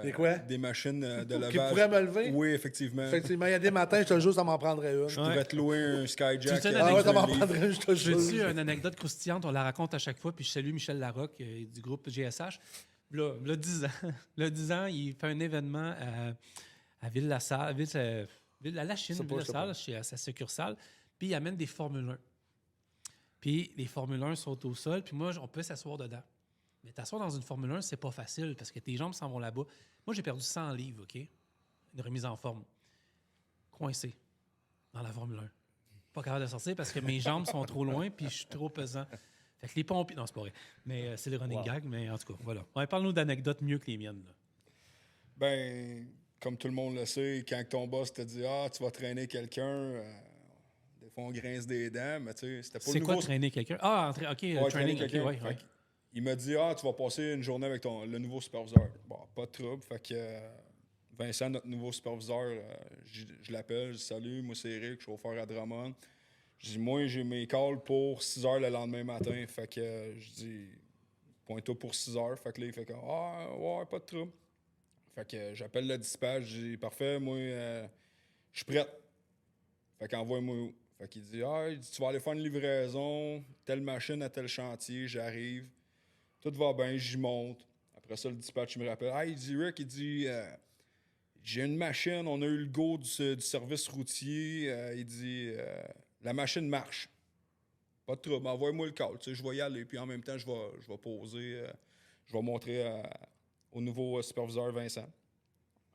Des quoi? des machines de Qui lavage. pourrait me lever? Oui, effectivement. Effectivement, il y a des matins, je te le jure, ça m'en prendrait une. Je pourrais te louer un Skyjack. Tu sais, Ah ouais, ça m'en 20 livres. prendrait une, je te le Je dis jure. une anecdote croustillante, on la raconte à chaque fois, puis je salue Michel Larocque du groupe GSH. Là, 10 ans, là, 10 ans, il fait un événement à Ville-la-Salle, à la Chine, C'est pas, Ville-la-Salle, à sa succursale, puis il amène des Formule 1. Puis les Formule 1 sont au sol, puis moi, on peut s'asseoir dedans. Mais t'asseoir dans une Formule 1, c'est pas facile, parce que tes jambes s'en vont là-bas. Moi, j'ai perdu 100 livres, OK? Une remise en forme. Coincé dans la Formule 1. Pas capable de sortir parce que mes jambes sont trop loin puis je suis trop pesant. Fait que les pompiers... Non, c'est pas vrai. Mais c'est le running gag, mais en tout cas, voilà. Ouais, parle-nous d'anecdotes mieux que les miennes. Là. Ben, comme tout le monde le sait, quand ton boss te dit « Ah, tu vas traîner quelqu'un des fois, on grince des dents, mais tu sais, c'était pas C'est le quoi nouveau... traîner quelqu'un? Ah, OK, Ouais, training, OK, quelqu'un. ouais, Fait ouais. que il m'a dit « Ah, tu vas passer une journée avec le nouveau superviseur. » Bon, pas de trouble. Fait que Vincent, notre nouveau superviseur, je l'appelle, je dis « Salut, moi c'est Eric, chauffeur à Drummond. » Je dis « Moi, j'ai mes calls pour 6 heures le lendemain matin. » Fait que je dis « Pointe-toi pour 6 heures. » Fait que là, il fait comme « Ah, ouais, pas de trouble. » Fait que j'appelle le dispatch, je dis « Parfait, moi, je suis prête. » Fait qu'envoie-moi où. Fait qu'il dit, il dit, tu vas aller faire une livraison, telle machine à tel chantier, j'arrive. Tout va bien, j'y monte. Après ça, le dispatch il me rappelle. Il dit, Rick, il dit, j'ai une machine, on a eu le go du service routier. Il dit, la machine marche. Pas de trouble, envoie-moi le call. Tu sais, je vais y aller, puis en même temps, je vais poser, je vais montrer au nouveau superviseur Vincent.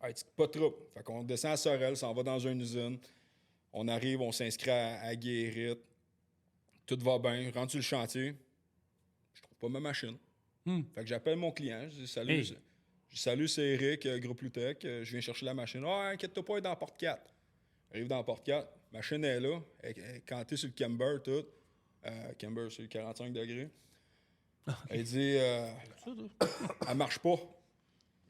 Il dit, pas de trouble. Fait qu'on descend à Sorel, s'en va dans une usine. On arrive, on s'inscrit à Guérite. Tout va bien. Rendu le chantier, je trouve pas ma machine. Fait que j'appelle mon client. Je dis, salut. Hey. Je dis, salut, c'est Eric, Groupe Lutech. Je viens chercher la machine. Inquiète-toi pas, elle est dans la porte 4. J'arrive dans la porte 4. La machine est là. Elle est cantée sur le camber, tout. Camber, c'est 45 degrés. Elle dit, elle marche pas.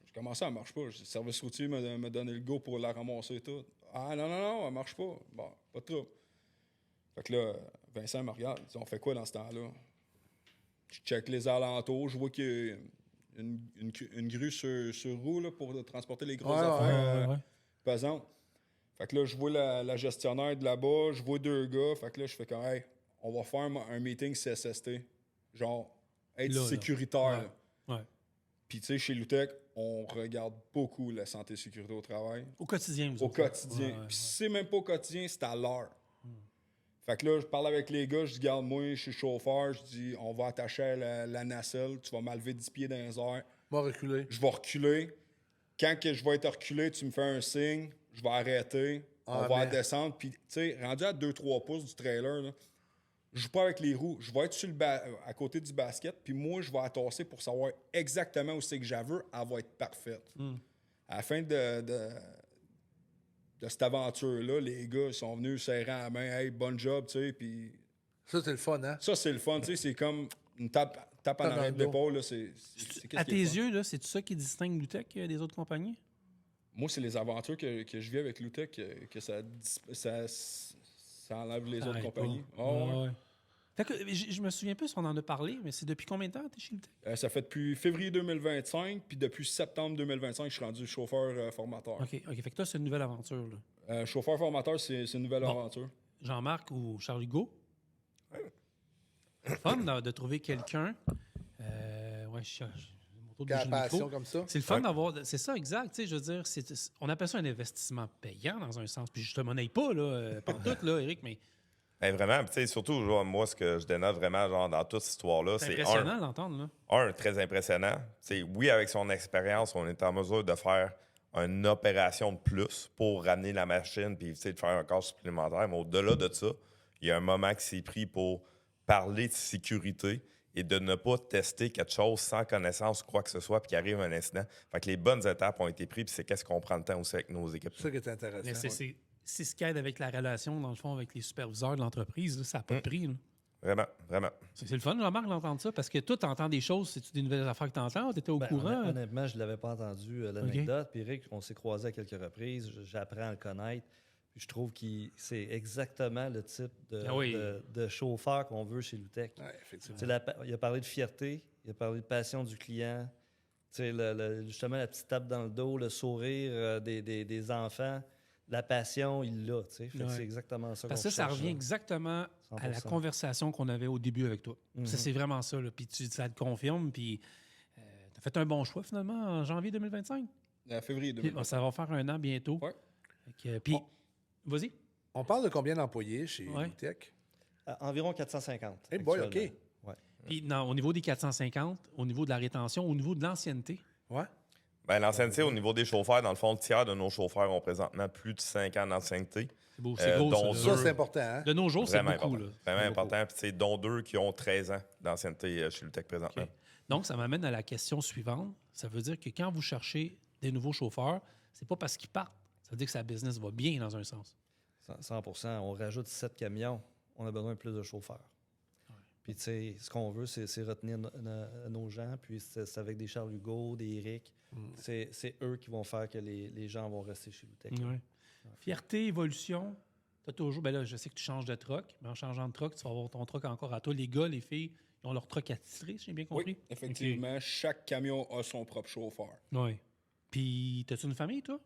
Je commençais, elle marche pas. Le service routier m'a donné le go pour la ramasser et tout. Non, elle marche pas. Bon, pas de trouble. Fait que là, Vincent me regarde. Il dit, on fait quoi dans ce temps-là? Je check les alentours. Je vois qu'il y a une grue sur roue là, pour transporter les grosses affaires pesantes. Fait que là, je vois la gestionnaire de là-bas. Je vois 2 gars. Fait que là, je fais comme, hey, on va faire un meeting CSST. Genre, être sécuritaire. Ouais. Puis, tu sais, chez Lutech, on regarde beaucoup la santé et sécurité au travail. Au quotidien, vous Au autres. quotidien. Puis, si c'est même pas au quotidien, c'est à l'heure. Fait que là, je parle avec les gars, je dis, garde, moi, je suis chauffeur, je dis, on va attacher la nacelle, tu vas m'enlever 10 pieds dans les airs. Va reculer. Je vais reculer. Quand que je vais être reculé, tu me fais un signe, je vais arrêter, on va descendre. Puis, tu sais, rendu à 2-3 pouces du trailer, là, je joue pas avec les roues. Je vais être sur à côté du basket, puis moi, je vais attasser pour savoir exactement où c'est que j'avais. Elle va être parfaite. À la fin de cette aventure-là, les gars ils sont venus serrer à la main. Hey, bon job, tu sais. Puis Ça, c'est le fun, hein? ça, c'est le fun, tu sais. C'est comme une tape en arrière de l'épaule. À tes yeux, là, c'est-tu ça qui distingue Lutech des autres compagnies? Moi, c'est les aventures que je vis avec Lutech que ça enlève les autres compagnies. Ouais. Fait que, je me souviens plus si on en a parlé, mais c'est depuis combien de temps tu es chez Lutech? Ça fait depuis février 2025, puis depuis septembre 2025, je suis rendu chauffeur formateur. OK. Fait que toi, c'est une nouvelle aventure. Là. Chauffeur formateur, c'est une nouvelle aventure. Jean-Marc ou Charles Hugo? C'est fun de trouver quelqu'un. Je cherche. Qui a la passion comme ça. C'est le fun d'avoir. C'est ça, exact. Je veux dire, on appelle ça un investissement payant dans un sens. Puis je te monnaie pas, là, partout, là, Eric, mais. Ben vraiment, tu sais, surtout, genre, moi, ce que je dénote vraiment genre, dans toute cette histoire-là, C'est c'est impressionnant d'entendre, là. très impressionnant. T'sais, oui, avec son expérience, on est en mesure de faire une opération de plus pour ramener la machine puis de faire un corps supplémentaire. Mais au-delà de ça, il y a un moment qui s'est pris pour parler de sécurité et de ne pas tester quelque chose sans connaissance ou quoi que ce soit puis qu'il arrive un incident. Fait que les bonnes étapes ont été prises puis c'est qu'est-ce qu'on prend le temps aussi avec nos équipes. C'est ça qui est intéressant. Mais c'est ce qui aide avec la relation, dans le fond, avec les superviseurs de l'entreprise. Là, ça n'a pas de prix. Là. Vraiment. C'est le fun, Jean-Marc, d'entendre ça, parce que toi, tu entends des choses. C'est-tu des nouvelles affaires que tu entends? Tu étais au courant? Honnêtement, je ne l'avais pas entendu, l'anecdote. Puis Eric, on s'est croisés à quelques reprises. J'apprends à le connaître. Puis je trouve que c'est exactement le type de chauffeur qu'on veut chez Lutech. Ouais, effectivement. Il a parlé de fierté, il a parlé de passion du client. Justement, la petite tape dans le dos, le sourire des enfants. La passion, il l'a, tu sais. C'est exactement ça. Parce que ça revient exactement 100%. à la conversation qu'on avait au début avec toi. Ça, c'est vraiment ça. Là. Puis ça te confirme. Puis tu as fait un bon choix, finalement, en janvier 2025. Février 2025. Ça va faire un an bientôt. Ouais. Puis, vas-y. On parle de combien d'employés chez Lutech? Environ 450. Hey boy, OK. Ouais. Puis, au niveau des 450, au niveau de la rétention, au niveau de l'ancienneté. Ouais. Ben, l'ancienneté, au niveau des chauffeurs, dans le fond, le tiers de nos chauffeurs ont présentement plus de 5 ans d'ancienneté. C'est beau, c'est gros, dont ça. Ça, c'est important, hein? De nos jours, c'est Vraiment beaucoup. important. Là. Vraiment important. Puis, dont 2 qui ont 13 ans d'ancienneté chez Lutech présentement. OK. Donc, ça m'amène à la question suivante. Ça veut dire que quand vous cherchez des nouveaux chauffeurs, c'est pas parce qu'ils partent. Ça veut dire que sa business va bien dans un sens. 100%. On rajoute 7 camions, on a besoin de plus de chauffeurs. Puis, tu sais, ce qu'on veut, c'est retenir nos gens. Puis, c'est avec des Charles Hugo, des Eric. C'est eux qui vont faire que les gens vont rester chez Lutech. Ouais. Fierté, évolution. T'as toujours. Ben là, je sais que tu changes de truck, mais en changeant de truck, tu vas avoir ton truck encore à toi. Les gars, les filles, ils ont leur truck attitré, si j'ai bien compris. Oui, effectivement. Chaque camion a son propre chauffeur. Oui. Puis, t'as-tu une famille, toi?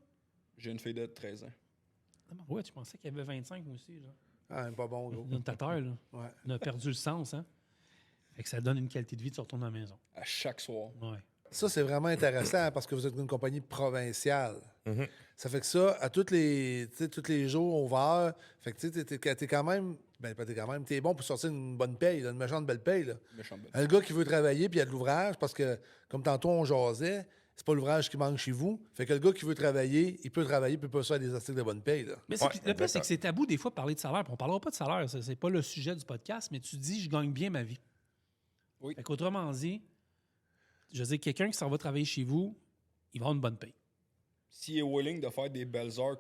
J'ai une fille de 13 ans. Ouais, tu pensais qu'il y avait 25 aussi, genre. Ah, pas bon, gros. Le notateur, là. Ouais. On a perdu le sens, hein? Fait que ça donne une qualité de vie de se retourner à la maison. À chaque soir. Ouais. Ça, c'est vraiment intéressant parce que vous êtes une compagnie provinciale. Mhm. Ça fait que ça, à tous les jours ouverts, fait que tu sais, t'es quand même, ben pas t'es quand même, t'es bon pour sortir une bonne paye, là, une méchante belle paye. Là. Méchant bête. Le gars qui veut travailler puis il y a de l'ouvrage, parce que, comme tantôt on jasait, c'est pas l'ouvrage qui manque chez vous. Fait que le gars qui veut travailler, il peut travailler puis il peut se faire des articles de bonne paye. Là. Mais Ouais, le pire, c'est exactement. que c'est tabou des fois de parler de salaire. Puis on parlera pas de salaire, c'est pas le sujet du podcast, mais tu dis je gagne bien ma vie. Oui. Fait qu'autrement dit, je veux dire, quelqu'un qui s'en va travailler chez vous, il va avoir une bonne paye. S'il est willing de faire des belles heures,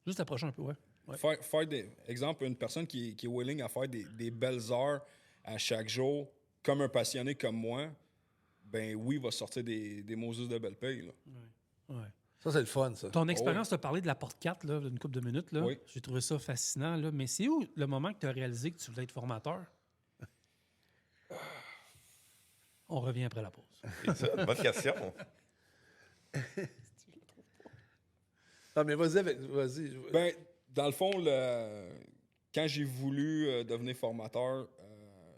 Juste approcher un peu, ouais. Ouais. faire des. Exemple, une personne qui est willing à faire des belles heures à chaque jour, comme un passionné comme moi, ben oui, il va sortir des Moses de belles payes. Là. Ouais. Ça, c'est le fun, ça. Ton expérience, tu as parlé de la porte 4, là, d'une couple de minutes. Là. Oui. J'ai trouvé ça fascinant. Là. Mais c'est où le moment que tu as réalisé que tu voulais être formateur? On revient après la pause. C'est ça, bonne question. Non, mais vas-y. Ben, dans le fond, quand j'ai voulu devenir formateur,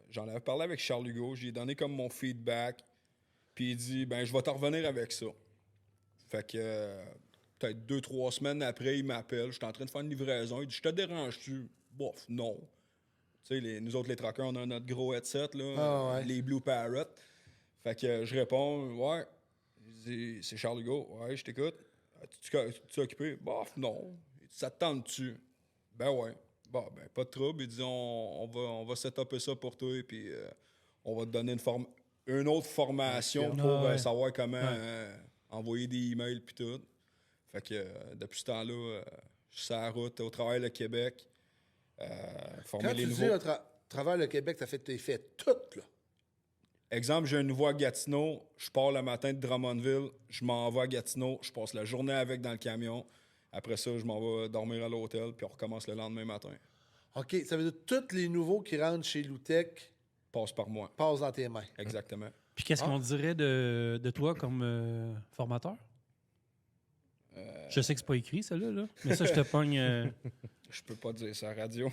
j'en avais parlé avec Charles Hugo, j'ai donné comme mon feedback, puis il dit ben je vais te revenir avec ça. Fait que peut-être 2-3 semaines après, il m'appelle, j'étais en train de faire une livraison, il dit je te dérange-tu? Bof, non. Tu sais, nous autres les truckers, on a notre gros headset, là, Ah, ouais. les Blue Parrot. Fait que je réponds ouais. Il dit c'est Charles Hugo, ouais, je t'écoute. Tu es occupé? Bof, non. Il dit, ça te tente-tu? Ben ouais. Bon, ben pas de trouble. Il dit on va setuper ça pour toi, puis on va te donner une autre formation pour ouais. savoir comment envoyer des emails puis tout. Fait que depuis ce temps-là, je suis sur la route au travail le Québec. Former Quand les tu nouveaux. dis à travers le Québec, t'es fait tout, là. Exemple, j'ai un nouveau à Gatineau, je pars le matin de Drummondville, je m'en vais à Gatineau, je passe la journée avec dans le camion. Après ça, je m'en vais dormir à l'hôtel, puis on recommence le lendemain matin. OK, ça veut dire que tous les nouveaux qui rentrent chez Loutech Passe par moi. passent dans tes mains. Exactement. Puis qu'est-ce qu'on dirait de toi comme formateur? Je sais que c'est pas écrit, celle-là, là. Mais ça, je te pogne. Je peux pas dire ça à la radio.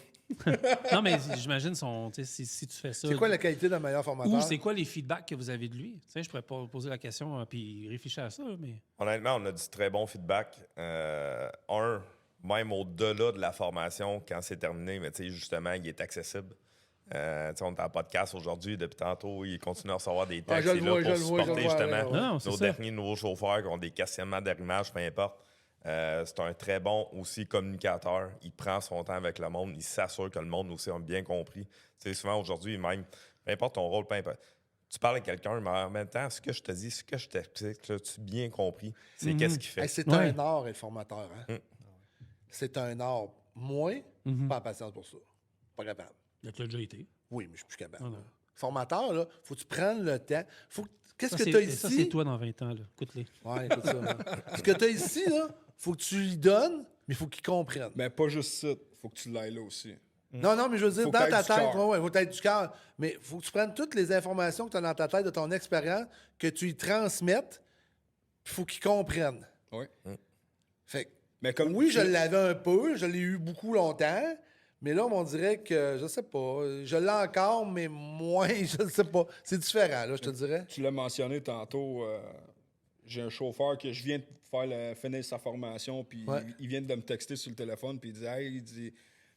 Non, mais j'imagine si tu fais ça. C'est quoi la qualité d'un meilleur formateur? Ou c'est quoi les feedbacks que vous avez de lui? Tu sais, je pourrais pas poser la question puis réfléchir à ça, mais. Honnêtement, on a du très bon feedback. Même au-delà de la formation, quand c'est terminé, mais tu sais, justement, il est accessible. Tu sais, on est en podcast aujourd'hui, depuis tantôt, il continue à recevoir des textes. je le Il est vois, là pour je le vois, supporter je le vois, justement ouais. Non, c'est nos ça. derniers nouveaux chauffeurs qui ont des questionnements d'arrimage, peu importe. C'est un très bon aussi communicateur. Il prend son temps avec le monde. Il s'assure que le monde aussi a bien compris. Tu sais, souvent aujourd'hui, même, peu importe ton rôle, peu importe. Tu parles à quelqu'un, mais en même temps, ce que je te dis, ce que je t'explique, tu as bien compris. C'est qu'est-ce qu'il fait. Hey, c'est Ouais. un art être formateur. Hein? C'est un art. Moi, pas en patience pour ça. Pas capable. Tu l'as déjà été. Oui, mais je suis plus capable. Ah non. Formateur, là, faut que tu prennes le temps. Qu'est-ce Ça, que tu as c'est- Ça, ici? c'est toi dans 20 ans, là. Écoute-les. Ouais, écoute ça. Là. Ce que tu as ici, là, faut que tu lui donnes, mais il faut qu'il comprenne. Mais pas juste ça, faut que tu l'ailles là aussi. Non, mais je veux dire, Faut dans que ta t'aies du tête, cœur. ouais, faut être du cœur. Mais faut que tu prennes toutes les informations que tu as dans ta tête de ton expérience, que tu y transmettes, puis faut qu'il comprenne. Oui. Fait que, Mais comme oui, je l'avais un peu, je l'ai eu beaucoup longtemps, mais là, on dirait que, je sais pas, je l'ai encore, mais moins, je sais pas. C'est différent, là, je te dirais. Tu l'as mentionné tantôt, j'ai un chauffeur que je viens de faire finir sa formation, puis Ouais. il vient de me texter sur le téléphone, puis il dit hey, il dit,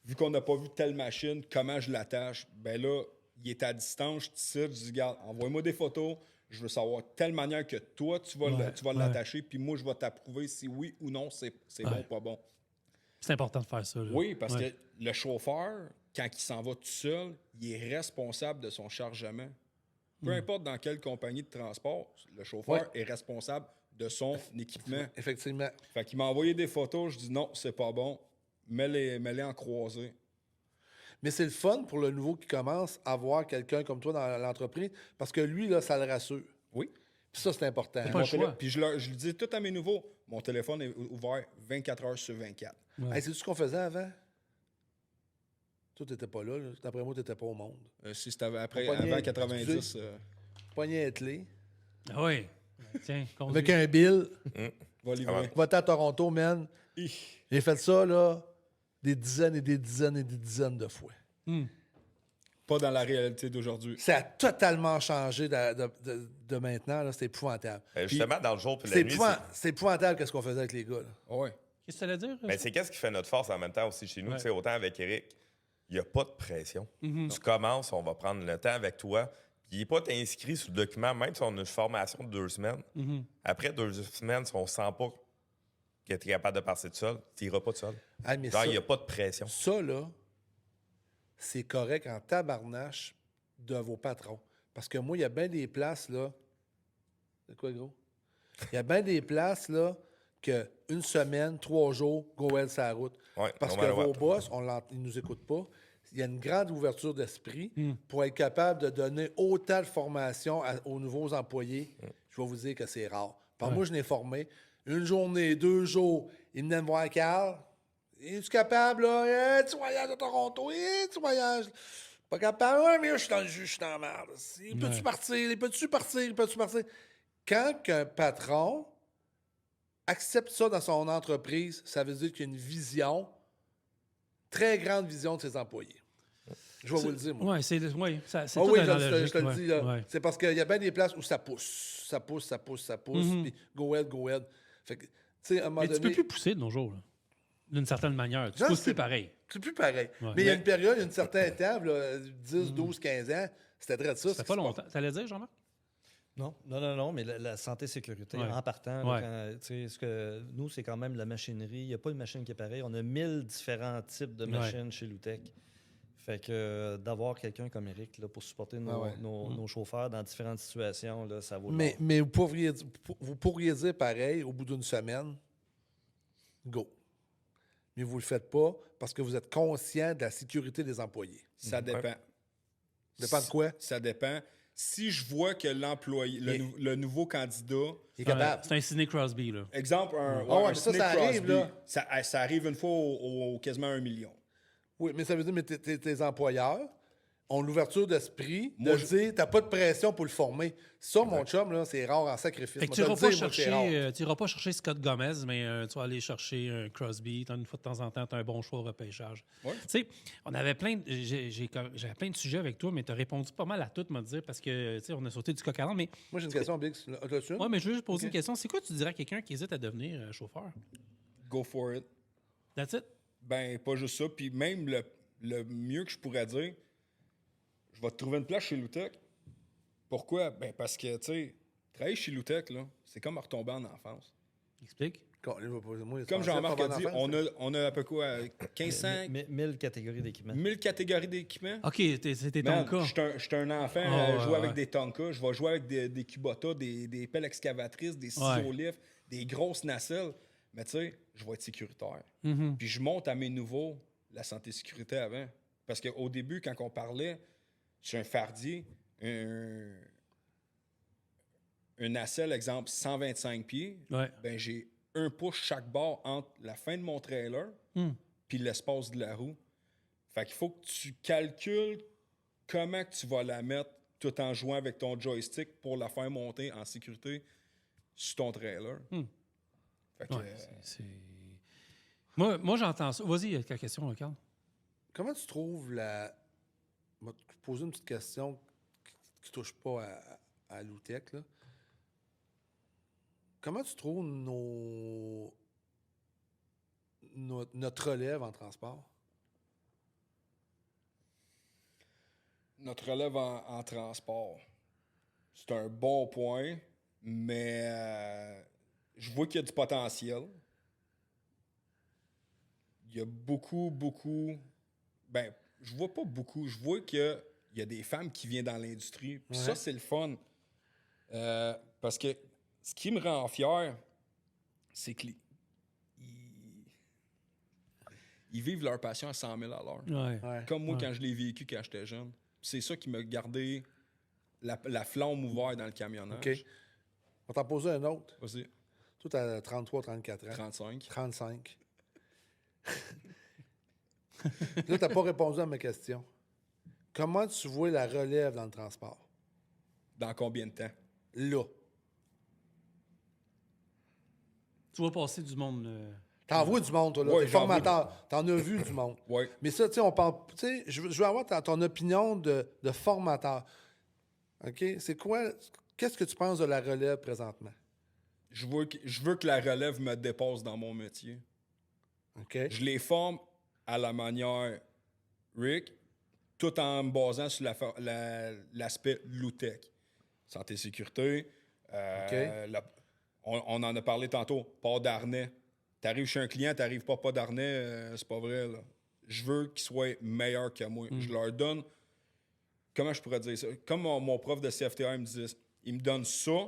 vu qu'on n'a pas vu telle machine, comment je l'attache? Ben là, il est à distance, je te cite, je dis regarde, envoie-moi des photos, je veux savoir de telle manière que toi, tu vas Ouais. l'attacher, puis moi, je vais t'approuver si oui ou non c'est bon Ouais. ou pas bon. C'est important de faire ça. Là. Oui, parce Ouais. que le chauffeur, quand il s'en va tout seul, il est responsable de son chargement. Peu importe dans quelle compagnie de transport, le chauffeur est responsable de son équipement. Effectivement. Fait qu'il m'a envoyé des photos, je dis non, c'est pas bon, mets-les en croisée. Mais c'est le fun pour le nouveau qui commence à voir quelqu'un comme toi dans l'entreprise, parce que lui, là, ça le rassure. Oui. Puis ça, c'est important. C'est pas le choix. Puis je lui dis tout à mes nouveaux, mon téléphone est ouvert 24 heures sur 24. Ouais. Hey, c'est-tu ce qu'on faisait avant? Toi, t'étais pas là. D'après moi, t'étais pas au monde. Si c'était après, Faut pas avant nier- 90, Poignet attelé. Ah oui. Tiens, conduis. Avec un bill. va livrer. Va-t'en à Toronto, man. Hi. J'ai fait ça, là, des dizaines et des dizaines et des dizaines de fois. Pas dans la réalité d'aujourd'hui. Ça a totalement changé de maintenant. Là, c'est épouvantable. Justement, dans le jour puis la C'est nuit, c'est épouvantable ce qu'on faisait avec les gars. Là. Ouais. Qu'est-ce que ça veut dire? mais c'est qu'est-ce qui fait notre force en même temps aussi chez nous. Ouais. Tu sais, autant avec Eric, il n'y a pas de pression. Tu commences, on va prendre le temps avec toi. Puis il n'est pas inscrit sur le document, même si on a une formation de 2 semaines. Après 2 semaines, si on ne sent pas que tu es capable de passer tout seul, tu n'iras pas tout seul. Ah, mais Genre, ça, il n'y a pas de pression. ça, là, c'est correct en tabarnache de vos patrons. Parce que moi, il y a bien des places, là. C'est quoi, gros? Il y a bien des places, là, que une semaine, 3 jours, go elle sa route. Ouais, Parce no que matter vos what. boss, ils nous écoutent pas. Il y a une grande ouverture d'esprit pour être capable de donner autant de formation aux nouveaux employés. Je vais vous dire que c'est rare. Moi, je l'ai formé. Une journée, 2 jours, il venait me voir Carl. Es-tu capable, là? Tu voyages à Toronto? Tu voyages? Pas capable? Ouais, mais là, je suis dans le jus, je suis dans la merde. Peux-tu partir? Peux-tu partir? Peux-tu partir? Quand un patron accepte ça dans son entreprise, ça veut dire qu'il y a une vision, très grande vision de ses employés. Je vais vous le dire, moi. Oui, c'est ça, Ah tout oui, dans je la te le logique, dis, là. ouais. C'est parce qu'il y a bien des places où ça pousse. Ça pousse. Puis go ahead. Fait que, tu sais, à un moment Mais donné... tu peux plus pousser de nos jours, là. D'une certaine manière. Tu Non, pousses c'est- plus pareil. C'est plus pareil. Ouais. Mais il y a une période, il y a un certain temps, là, 10, 12, 15 ans, c'était très ça. Ça fait pas longtemps. T'allais dire, Jean-Marc? Non, mais la santé-sécurité, Ouais. en partant, Ouais. là, tu sais, nous, c'est quand même la machinerie. Il n'y a pas une machine qui est pareille. On a 1000 différents types de machines chez Loutec. Fait que d'avoir quelqu'un comme Eric là, pour supporter nos chauffeurs dans différentes situations, là, ça vaut le Mais vous pourriez dire pareil au bout d'une semaine, go. Mais vous le faites pas parce que vous êtes conscient de la sécurité des employés. Ça dépend. Dépend de quoi? Ça dépend. Si je vois que l'employé, le nouveau candidat, Il est capable. C'est un Sidney Crosby, là. exemple, un mais ça, Sidney ça arrive, Crosby, là. ça arrive une fois au quasiment 1 million. Oui, mais ça veut dire que tes employeurs ont l'ouverture d'esprit de Moi, dire t'as pas de pression pour le former. Ça, mon chum, là, c'est rare en sacrifice. Fait que Moi, tu te le n'iras dire, moi, c'est rare. pas, pas chercher Scott Gomez, mais tu vas aller chercher un Crosby. Une fois de temps en temps, tu as un bon choix au repêchage. Ouais. Tu sais, on avait j'avais plein de sujets avec toi, mais tu as répondu pas mal à tout, me dire, parce que, tu sais, on a sauté du coq à l'âne. Mais, Moi, j'ai une question, Bix. As-tu une? ouais, mais je veux juste poser une question. C'est quoi tu dirais à quelqu'un qui hésite à devenir chauffeur? Go for it. That's it? Ben, pas juste ça. Puis même le mieux que je pourrais dire, je vais te trouver une place chez Loutec. Pourquoi? Ben, parce que, tu sais, travailler chez Loutec, là, c'est comme retomber en enfance. Explique. Comme Jean-Marc a dit, on a à peu quoi, 1500, 1000 catégories d'équipement. 1000 catégories d'équipements. OK, c'était ton Man, cas. je suis un enfant, Ah, ouais, jouer avec ouais. des Tonka, je vais jouer avec des Kubota, des pelles excavatrices, des ciseaux lifts, des grosses nacelles. Mais tu sais, je vais être sécuritaire. Puis je monte à mes nouveaux la santé-sécurité avant. Parce qu'au début, quand on parlait, sur un fardier, un nacelle, exemple, 125 pieds, Ouais. ben j'ai un pouce chaque bord entre la fin de mon trailer puis l'espace de la roue. Fait qu'il faut que tu calcules comment que tu vas la mettre tout en jouant avec ton joystick pour la faire monter en sécurité sur ton trailer. Fait que, Ouais, c'est... Moi, j'entends ça. Vas-y, il y a quelques questions, Carl. Comment tu trouves la... Je vais te poser une petite question qui touche pas à Loutec, là. Comment tu trouves notre relève en transport? notre relève en transport, c'est un bon point, mais je vois qu'il y a du potentiel. Il y a beaucoup... Ben, je vois pas beaucoup. Je vois qu'il y a des femmes qui viennent dans l'industrie. Puis ça, c'est le fun. Parce que ce qui me rend fier, c'est qu'ils vivent leur passion à 100 000 à l'heure. Ouais. Comme moi, quand je l'ai vécu quand j'étais jeune. C'est ça qui m'a gardé la flamme ouverte dans le camionnage. OK. On va t'en poser un autre. Vas-y, Toi, t'as 33, 34 ans. 35. 35. Là, t'as pas répondu à ma question. Comment tu vois la relève dans le transport? Dans combien de temps? Là. Tu vas passer du monde... T'en vois du monde, toi, là. Ouais, T'es j'en vois formateur. T'en as vu du monde. Oui. Mais ça, tu sais, on parle. Tu sais, je veux avoir ton opinion de formateur. OK? C'est quoi. Qu'est-ce que tu penses de la relève présentement? Je veux que la relève me dépasse dans mon métier. OK? Je les forme à la manière Rick, tout en me basant sur l'aspect low-tech. Santé sécurité. On en a parlé tantôt. Pas d'harnais. T'arrives chez un client, t'arrives pas d'harnais, c'est pas vrai. Là. Je veux qu'ils soient meilleurs que moi. Je leur donne... Comment je pourrais dire ça? Comme mon prof de CFTA me disait, il me donne ça,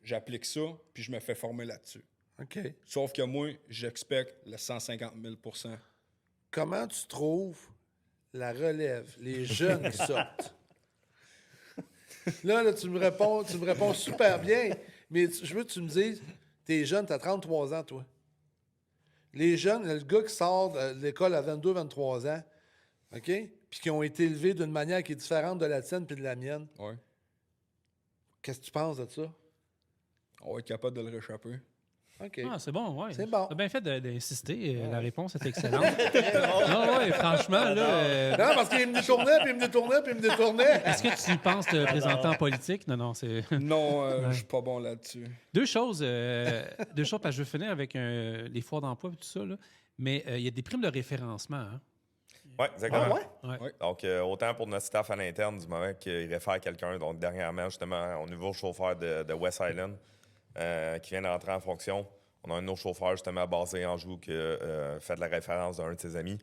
j'applique ça, puis je me fais former là-dessus. OK. Sauf que moi, j'expecte le 150 000 %. Comment tu trouves la relève, les jeunes qui sortent? Là, tu me réponds super bien, mais je veux que tu me dises, t'es jeune, t'as 33 ans, toi. Les jeunes, le gars qui sort de l'école à 22, 23 ans, OK? Puis qui ont été élevés d'une manière qui est différente de la tienne puis de la mienne. Ouais. Qu'est-ce que tu penses de ça? On va être capable de le réchapper. OK. Ah, c'est bon, oui. C'est bon. T'as bien fait d'insister. La réponse est excellente. Non, oui, franchement, là. Non, parce qu'il me détournait, puis il me détournait, puis il me détournait. Est-ce que tu penses te présenter en politique? Non, c'est. Non, je suis pas bon là-dessus. Deux choses, parce que je veux finir avec les foires d'emploi et tout ça, là. Mais il y a des primes de référencement. Hein? Oui, exactement. Ouais. Donc, autant pour notre staff à l'interne, du moment qu'il réfère quelqu'un, donc dernièrement, justement, au nouveau chauffeur de West Island qui vient d'entrer en fonction, on a un autre chauffeur, justement, basé en Anjou qui fait de la référence d'un de ses amis.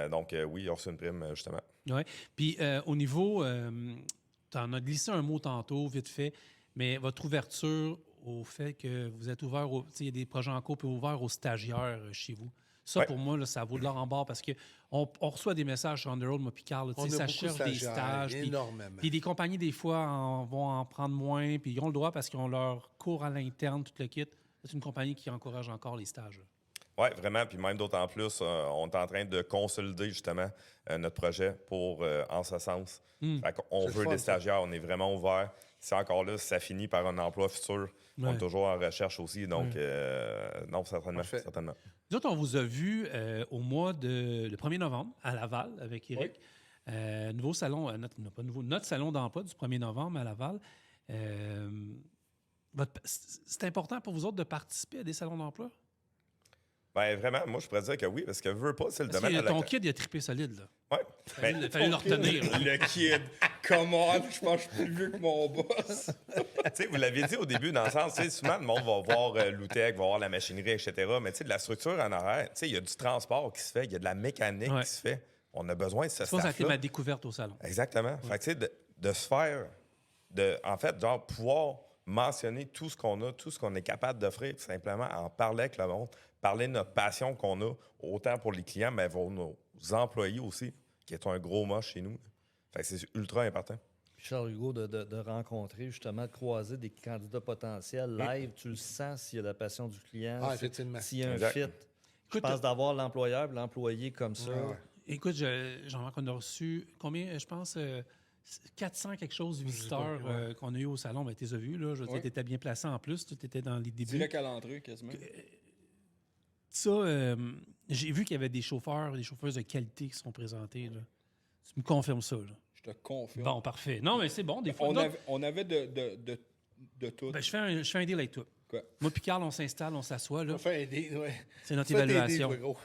Donc, oui, il a reçu une prime, justement. Oui. Puis, au niveau, tu en as glissé un mot tantôt, vite fait, mais votre ouverture au fait que vous êtes ouvert, il y a des projets en cours, puis ouvert aux stagiaires chez vous. Ça, pour moi, là, ça vaut de l'or en barre parce qu'on reçoit des messages sur Underworld, moi, puis Carl, On a ça beaucoup cherche de des stagiaires, stages. énormément. Puis des compagnies, des fois, vont en prendre moins, puis ils ont le droit parce qu'ils ont leur cours à l'interne, tout le kit. C'est une compagnie qui encourage encore les stages. Oui, vraiment. Puis même d'autant plus, on est en train de consolider justement notre projet pour en ce sens. Fait qu'on C'est veut fun, des ça. stagiaires, on est vraiment ouvert. C'est encore là, ça finit par un emploi futur. On Ouais. est toujours en recherche aussi. Donc, non, certainement. Parfait. certainement. Nous autres, on vous a vu le 1er novembre à Laval avec Eric. Nouveau salon, notre salon d'emploi du 1er novembre à Laval. C'est important pour vous autres de participer à des salons d'emploi? Ben vraiment, moi, je pourrais dire que oui, parce que veux pas, c'est le Parce domaine. que ton kid, il a trippé solide. Là. Ouais. Il a fallu le retenir. là. Le kid. Comment? Je pense que je suis plus vieux que mon boss. Tu sais, vous l'aviez dit au début, dans le sens, tu sais, souvent, le monde va voir l'OUTEC, va voir la machinerie, etc. Mais tu sais, de la structure en arrière, tu sais, il y a du transport qui se fait, il y a de la mécanique Ouais. qui se fait. On a besoin de ce Je pense que ça a été staff-là. ma découverte au salon. Exactement. Fait que, tu sais, de se faire, en fait, genre, pouvoir mentionner tout ce qu'on a, tout ce qu'on est capable d'offrir, tout simplement en parler avec le monde, parler de notre passion qu'on a, autant pour les clients, mais pour nos employés aussi, qui est un gros mot chez nous. Fait que c'est ultra important. Puis Charles Hugo, de rencontrer, justement, de croiser des candidats potentiels live, tu le sens s'il y a la passion du client, Ah, effectivement. s'il y a un Exact. fit. Je Écoute, pense d'avoir l'employeur et l'employé comme ça. Ouais. Écoute, Jean-Marc, on a reçu combien, je pense, 400 quelque chose visiteurs qu'on a eu au salon. Ben, tu les as vus, là. Je veux dire, Ouais. tu étais bien placé en plus. Tu étais dans les débuts. Direct à l'entrée, quasiment. Ça, j'ai vu qu'il y avait des chauffeurs, des chauffeuses de qualité qui sont présentés. Là. Tu me confirmes ça, là. Je te confirme. Bon, parfait. Non, mais c'est bon, des fois. On avait de tout. Ben, je fais un deal avec toi. Quoi? Moi puis Carl, on s'installe, on s'assoit. Là. On fait aider, ouais. C'est notre Fais t'aider, évaluation. toi, gros.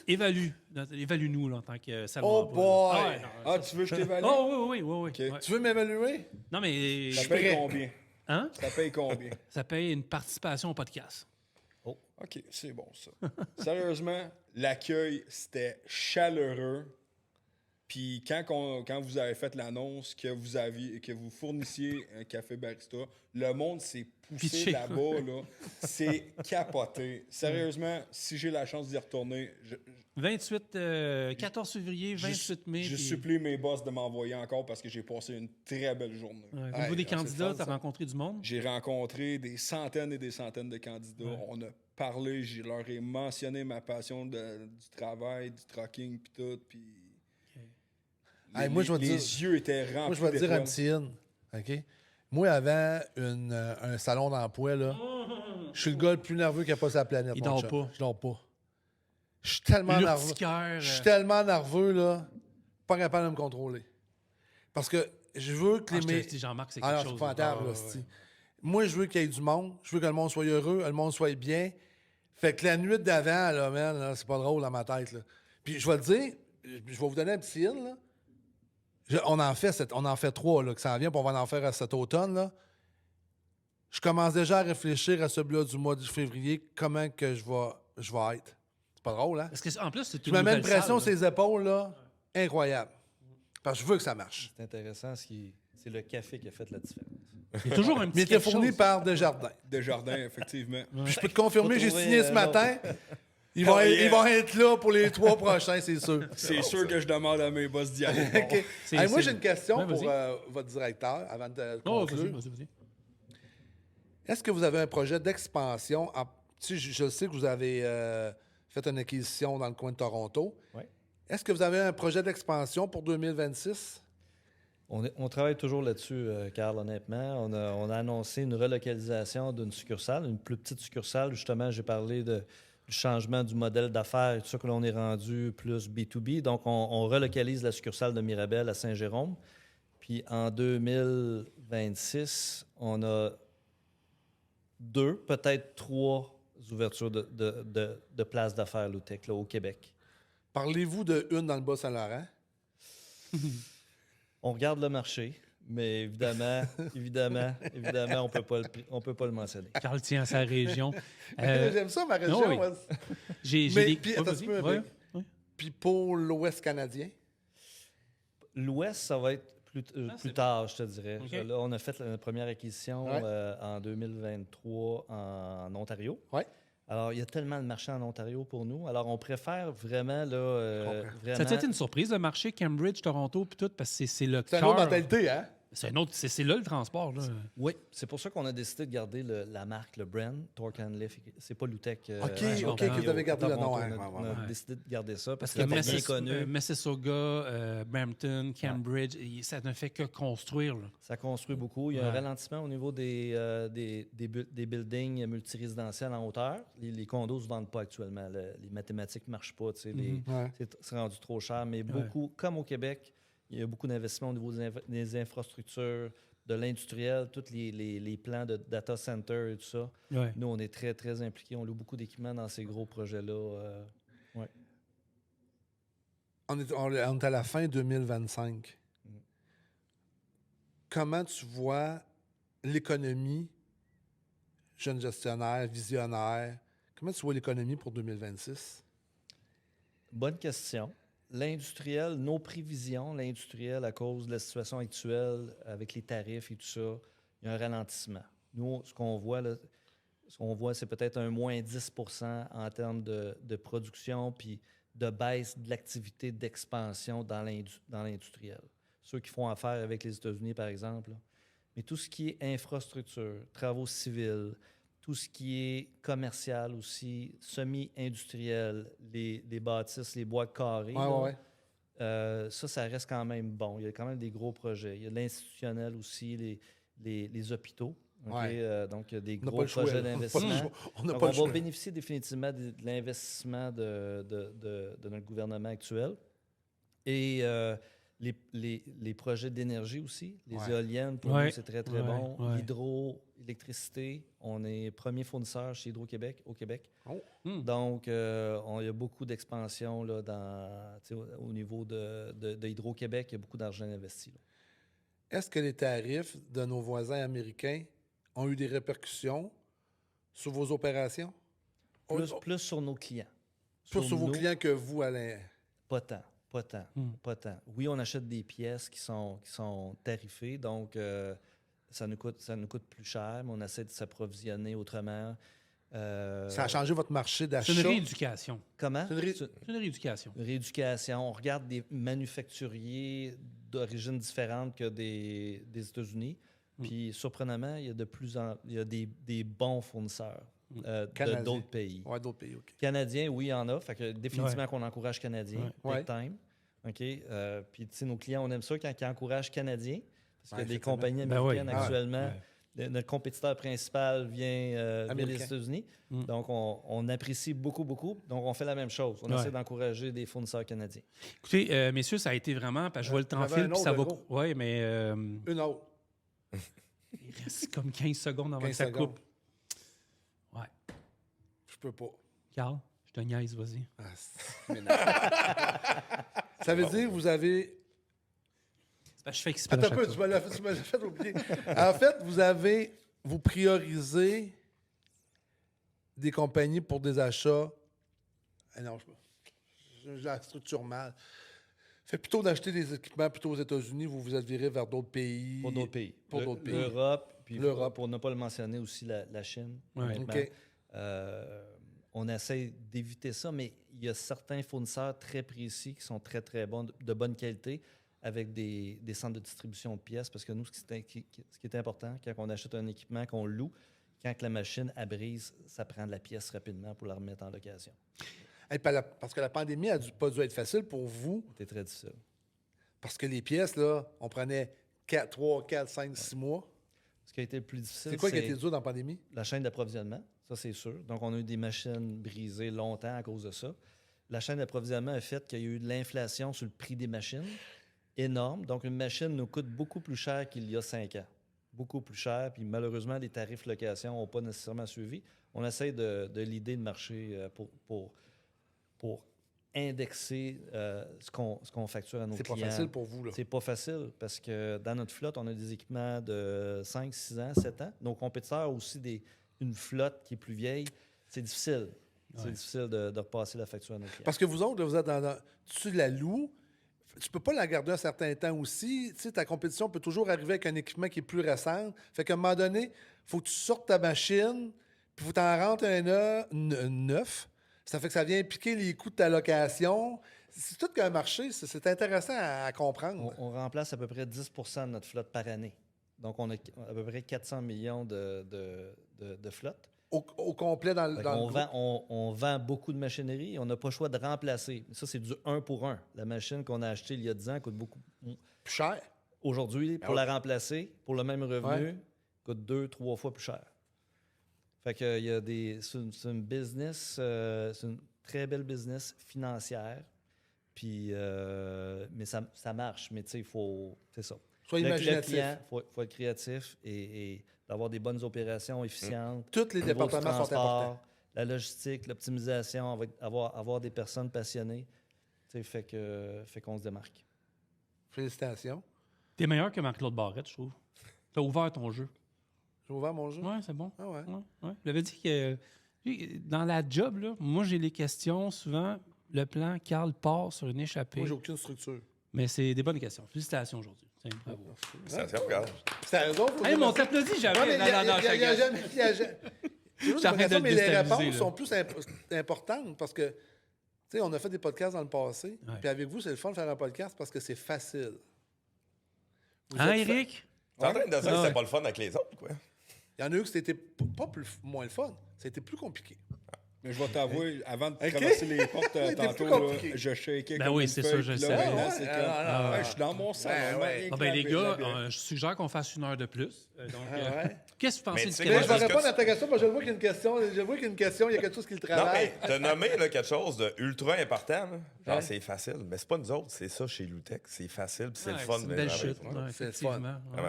Évalue-nous là, en tant que salon Oh d'emploi, boy! là. Ah, ouais, non, Ah, tu veux que je t'évalue? Oh oui. Ok. Ouais. Tu veux m'évaluer? Non, mais Ça suis paye prêt. combien? hein? Ça paye combien? Ça paye une participation au podcast. OK, c'est bon, ça. Sérieusement, l'accueil, c'était chaleureux. Puis quand vous avez fait l'annonce que vous fournissiez un café barista, le monde s'est poussé Pitché. là-bas, là. C'est capoté. Sérieusement, si j'ai la chance d'y retourner, 14 février, 28 mai. je puis- supplie mes boss de m'envoyer encore parce que j'ai passé une très belle journée. Ouais. Au Ouais, niveau des c'est candidats, le fun, tu as ça. rencontré du monde? J'ai rencontré des centaines et des centaines de candidats. Ouais. On a parlé, je leur ai mentionné ma passion du travail, du trucking, puis tout. Puis Hey, moi, je vais te les dire- yeux étaient remplis. Moi, je vais te dire un d'étoiles. petit in, OK? Moi, avant un salon d'emploi, là, Je suis le gars le plus nerveux qui a pas sa planète. Il mon dort chum. pas. Je dors pas. Je suis tellement Le nerveux. petit cœur. Je suis tellement nerveux, là, pas capable de me contrôler. Parce que je veux que je les... te dis, Jean-Marc, c'est Ah quelque non, chose. c'est épouvantable, Ah, là, ouais. c'ti. Moi, je veux qu'il y ait du monde. Je veux que le monde soit heureux, le monde soit bien. Fait que la nuit d'avant, là, man, là, c'est pas drôle dans ma tête, là. Puis je vais te dire, je vais vous donner un petit hint, là. On en fait 3, là, que ça en vient, puis on va en faire à cet automne, là. Je commence déjà à réfléchir à celui-là du mois de février, comment que je vais être. C'est pas drôle, hein? Parce que, en plus, c'est Je une me mets une nouvelle pression salle, sur les épaules, là, incroyable. Parce que je veux que ça marche. C'est intéressant, c'est le café qui a fait la différence. Il y a toujours un Mais petit il était quelque fourni chose. par Desjardins. Desjardins, effectivement. Puis je peux te confirmer, Faut j'ai trouver signé ce un matin. Ils Oh, vont, yeah. ils vont être là pour les 3 prochains, c'est sûr. C'est sûr que je demande à mes boss d'y aller. OK. C'est- Hey, moi, c'est- j'ai une question Ouais, pour vas-y. votre directeur avant de Oh, conclure. vas-y. Est-ce que vous avez un projet d'expansion? Tu sais, je sais que vous avez fait une acquisition dans le coin de Toronto. Ouais. Est-ce que vous avez un projet d'expansion pour 2026? On travaille toujours là-dessus, Carl, honnêtement. On a annoncé une relocalisation d'une succursale, une plus petite succursale. Justement, j'ai parlé du changement du modèle d'affaires et tout ça que l'on est rendu plus B2B. Donc, on relocalise la succursale de Mirabel à Saint-Jérôme. Puis en 2026, on a 2, peut-être 3 ouvertures de places d'affaires Loutec là, au Québec. Parlez-vous de une dans le Bas-Saint-Laurent? On regarde le marché, mais évidemment, on peut pas le mentionner. Carl tient à sa région. J'aime ça, ma région. oui. ouais. J'ai Mais, des- puis, Ouais, attends un vas-y. peu, Ouais, mais- ouais. Puis pour l'Ouest canadien? L'Ouest, ça va être plus tard, je te dirais. OK. Là, on a fait la première acquisition Ouais. en 2023 en Ontario. Ouais. Alors, il y a tellement de marchés en Ontario pour nous. Alors, on préfère vraiment, là, comprends. Ça a été une surprise, le marché Cambridge, Toronto, puis tout, parce que c'est le C'est une autre cœur. mentalité, hein? C'est un autre, c'est là le transport. Là. Oui, c'est pour ça qu'on a décidé de garder la marque, le brand, Torque and Lift. C'est pas Lutec. OK, OK, que vous avez gardé le nom. On ouais, a, ouais, on a ouais. décidé de garder ça parce Parce que que c'est bien connu. Mississauga, Brampton, Cambridge, ça ne fait que construire. Là. Ça construit beaucoup. Il y a un Ouais. ralentissement au niveau des buildings multirésidentiels en hauteur. Les condos ne se vendent pas actuellement. Les mathématiques ne marchent pas. Tu sais, Ouais. c'est rendu trop cher. Mais beaucoup, comme au Québec, il y a beaucoup d'investissements au niveau des infrastructures, de l'industriel, tous les plans de data center et tout ça. Ouais. Nous, on est très, très impliqués. On loue beaucoup d'équipements dans ces gros projets-là. On est à la fin 2025. Comment tu vois l'économie, jeune gestionnaire, visionnaire, comment tu vois l'économie pour 2026? Bonne question. L'industriel, nos prévisions, l'industriel, à cause de la situation actuelle, avec les tarifs et tout ça, il y a un ralentissement. Nous, ce qu'on voit, c'est peut-être un moins 10 en termes de production puis de baisse de l'activité d'expansion dans l'industriel. Ceux qui font affaire avec les États-Unis, par exemple. Là. Mais tout ce qui est infrastructure, travaux civils, tout ce qui est commercial aussi, semi-industriel, les bâtisses, les boîtes carrées, Ouais. ça reste quand même bon. Il y a quand même des gros projets. Il y a l'institutionnel aussi, les hôpitaux. OK? Ouais. Donc, il y a des On n'a gros pas le choix, projets là. d'investissement. On n'a Donc, pas on le choix. va bénéficier définitivement de l'investissement de notre gouvernement actuel. Et les projets d'énergie aussi, les Ouais. éoliennes, pour Ouais. nous, c'est très, très Ouais. bon. Ouais. L'hydroélectricité, on est premier fournisseur chez Hydro-Québec, au Québec. Oh. Donc, il y a beaucoup d'expansion là, au niveau de Hydro-Québec. Il y a beaucoup d'argent investi. Là. Est-ce que les tarifs de nos voisins américains ont eu des répercussions sur vos opérations? Plus sur nos clients. Plus sur vos nous, clients que vous, Alain? Pas tant. Pas tant. Oui, on achète des pièces qui sont tarifées, donc ça nous coûte plus cher, mais on essaie de s'approvisionner autrement. Ça a changé votre marché d'achat? C'est une rééducation. Comment? C'est une ré- C'est une rééducation. Rééducation. On regarde des manufacturiers d'origine différente que des États-Unis. Puis, surprenamment, il y a des bons fournisseurs Canadiens. d'autres pays. Ouais, d'autres pays, OK. Canadiens, oui, il y en a. Fait que définitivement qu'on encourage Canadiens. Ouais. Big time. OK? Puis, tu sais, nos clients, on aime ça quand ils encouragent Canadiens. Parce qu'il y a des effectivement. compagnies Ben oui. américaines Ah, actuellement. ouais. Notre compétiteur principal vient des Américain. États-Unis. Donc, on apprécie beaucoup, beaucoup. Donc, on fait la même chose. On essaie d'encourager des fournisseurs canadiens. Écoutez, messieurs, ça a été vraiment... Parce que je vois le temps J'avais file, un puis autre, ça va... gros. Oui, mais Une autre. il reste comme 15 secondes avant 15 que ça secondes. coupe. Ouais. Je peux pas. Carl, je te niaise, vas-y. Ah, c'est m'énerve. Ça veut dire que vous avez... C'est parce que je fais exprès Attends à un chaque peu, fois. tu m'as fait oublier. En fait, vous priorisez des compagnies pour des achats. Ah non, je la structure mal. Fait plutôt d'acheter des équipements plutôt aux États-Unis, vous vous êtes viré vers d'autres pays. Pour d'autres pays. Pour d'autres pays. L'Europe, puis L'Europe. pour ne pas le mentionner aussi, la Chine. Ouais. honnêtement. OK. On essaie d'éviter ça, mais il y a certains fournisseurs très précis qui sont très, très bons, de bonne qualité, avec des centres de distribution de pièces. Parce que nous, ce qui est important, quand on achète un équipement qu'on loue, quand la machine a brise, ça prend de la pièce rapidement pour la remettre en location. Hey, parce que la pandémie n'a pas dû être facile pour vous, C'était très difficile. parce que les pièces, là, on prenait 3, 4, 5, 6 mois. Ce qui a été le plus difficile, C'est quoi qui a été dur dans la pandémie? la chaîne d'approvisionnement, ça c'est sûr. Donc, on a eu des machines brisées longtemps à cause de ça. La chaîne d'approvisionnement a fait qu'il y a eu de l'inflation sur le prix des machines, énorme. Donc, une machine nous coûte beaucoup plus cher qu'il y a 5 ans. Beaucoup plus cher. Puis malheureusement, les tarifs location n'ont pas nécessairement suivi. On essaie de leader le marché pour indexer ce qu'on facture à nos C'est clients. pas facile pour vous, là. C'est pas facile parce que dans notre flotte, on a des équipements de 5, 6 ans, 7 ans. Nos compétiteurs ont aussi une flotte qui est plus vieille. C'est difficile. C'est difficile de repasser la facture à nos clients. Parce que vous autres, là, vous êtes tu la loues, tu peux pas la garder un certain temps aussi. Tu sais, ta compétition peut toujours arriver avec un équipement qui est plus récent. Fait qu'à un moment donné, il faut que tu sortes ta machine, puis il faut que tu en rentres un neuf. Ça fait que ça vient piquer les coûts de ta location. C'est tout qu'un marché. C'est intéressant à comprendre. On remplace à peu près 10 de notre flotte par année. Donc, on a à peu près 400 millions de flotte. Au complet dans Fait le qu'on groupe. on vend beaucoup de machinerie et on n'a pas le choix de remplacer. Ça, c'est du 1 pour 1. La machine qu'on a achetée il y a 10 ans coûte beaucoup. Plus cher. Aujourd'hui, pour Ah la remplacer, pour le même revenu, Ouais. coûte 2-3 fois plus cher. Fait que c'est une business, c'est une très belle business financière. Puis, mais ça marche. Mais tu sais, il faut. C'est ça. Sois imaginatif. Il faut être créatif et d'avoir des bonnes opérations efficientes. Tous les Au niveau du départements sont transport, importants. La logistique, l'optimisation, avoir des personnes passionnées. Tu sais, fait qu'on se démarque. Félicitations. T'es meilleur que Marc-Claude Barrette, je trouve. T'as ouvert ton jeu. J'ai ouvert mon jeu. Ouais, c'est bon. Ah ouais. Ouais. Je l'avais dit que dans la job, là, moi, j'ai les questions. Souvent, le plan, Carl part sur une échappée. Moi, j'ai aucune structure. Mais c'est des bonnes questions. Félicitations aujourd'hui. Bravo. Félicitations, regarde. C'est à raison. faut Hey, dire mais on merci. t'applaudit jamais. Ouais, mais Non, il y a- non, non, il y a- il y a je te jamais- il y a jamais- C'est juste J'arrête une question, de mais le les déstabiliser, réponses là. sont plus importantes parce que, tu sais, on a fait des podcasts dans le passé. Ouais. Puis avec vous, c'est le fun de faire un podcast parce que c'est facile. Vous Hein, êtes Eric? T'es en train de dire que Ah ouais. c'était pas le fun avec les autres, quoi? Il y en a eu que c'était pas moins le fun. C'était plus compliqué. Mais je vais t'avouer, avant de Ok. traverser les portes C'était tantôt, plus là, compliqué. je shakeais Ben comme oui, une c'est feuille, ça, je puis sais. là, maintenant, Ouais, c'est ouais, comme, non, ouais, je suis dans mon salon. Ouais, ouais. rien Ah que ben, la les la gars, bière. je suggère qu'on fasse 1 heure de plus. Donc, Ah ouais. qu'est-ce que vous pensez Mais du tu sais Mais quoi, je Québec? vais est-ce que répondre tu- à ta question parce que je vois qu'il y a une question. Je vois qu'il y a une question, il y a quelque chose qui le Non, travaille. mais t'as nommé là, quelque chose de ultra important. Là. Genre, Ouais. c'est facile. Mais c'est pas nous autres, c'est ça chez Loutech. C'est facile, puis c'est le Ouais, fun. c'est de une belle travailler. chute. Ouais. Ouais, C'est le effectivement. fun.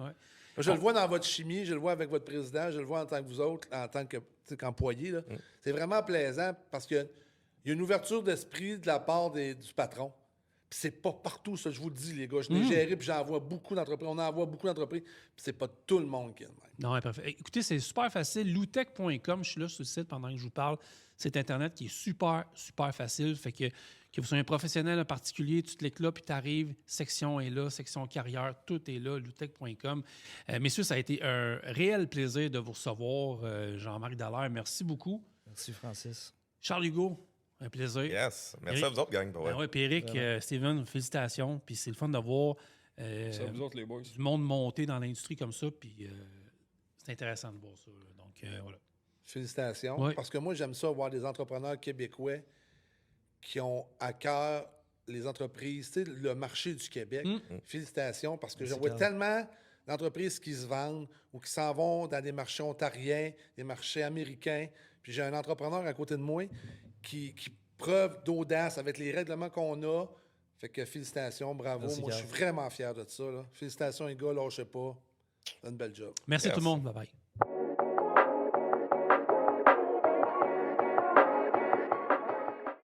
Ouais. Je le vois dans votre chimie, je le vois avec votre président, je le vois en tant que vous autres, en tant que qu'employé. Là. C'est vraiment plaisant parce qu'il y a une ouverture d'esprit de la part du patron. Puis c'est pas partout, ça, je vous le dis, les gars. Je l'ai géré, puis j'en vois beaucoup d'entreprises. On en voit beaucoup d'entreprises, puis c'est pas tout le monde qui est le même. Non, ouais, parfait. Écoutez, c'est super facile. loutech.com, je suis là sur le site pendant que je vous parle. C'est Internet qui est super, super facile. Fait que vous soyez un professionnel, un particulier, tu cliques là, puis tu arrives, section est là, section carrière, tout est là, loutech.com. Messieurs, ça a été un réel plaisir de vous recevoir. Jean-Marc Dallaire, merci beaucoup. Merci, Francis. Charles Hugo, un plaisir. Yes. Merci Eric. à vous autres, gang. Pour Ben ouais, puis Eric, Steven, félicitations. Puis c'est le fun de voir C'est à vous autres, les boys. du monde monter dans l'industrie comme ça. Puis c'est intéressant de voir ça. Là. Donc, voilà. Félicitations. Ouais. Parce que moi, j'aime ça, voir des entrepreneurs québécois qui ont à cœur les entreprises, tu sais, le marché du Québec. Félicitations, parce que je Merci, vois Carl. tellement d'entreprises qui se vendent ou qui s'en vont dans des marchés ontariens, des marchés américains. Puis j'ai un entrepreneur à côté de moi qui preuve d'audace avec les règlements qu'on a. Fait que félicitations, bravo. Merci, Moi, je suis Carl. vraiment fier de ça. Là. Félicitations, les gars, lâchez pas. Faites une belle job. Merci à tout le Merci. monde. Bye bye.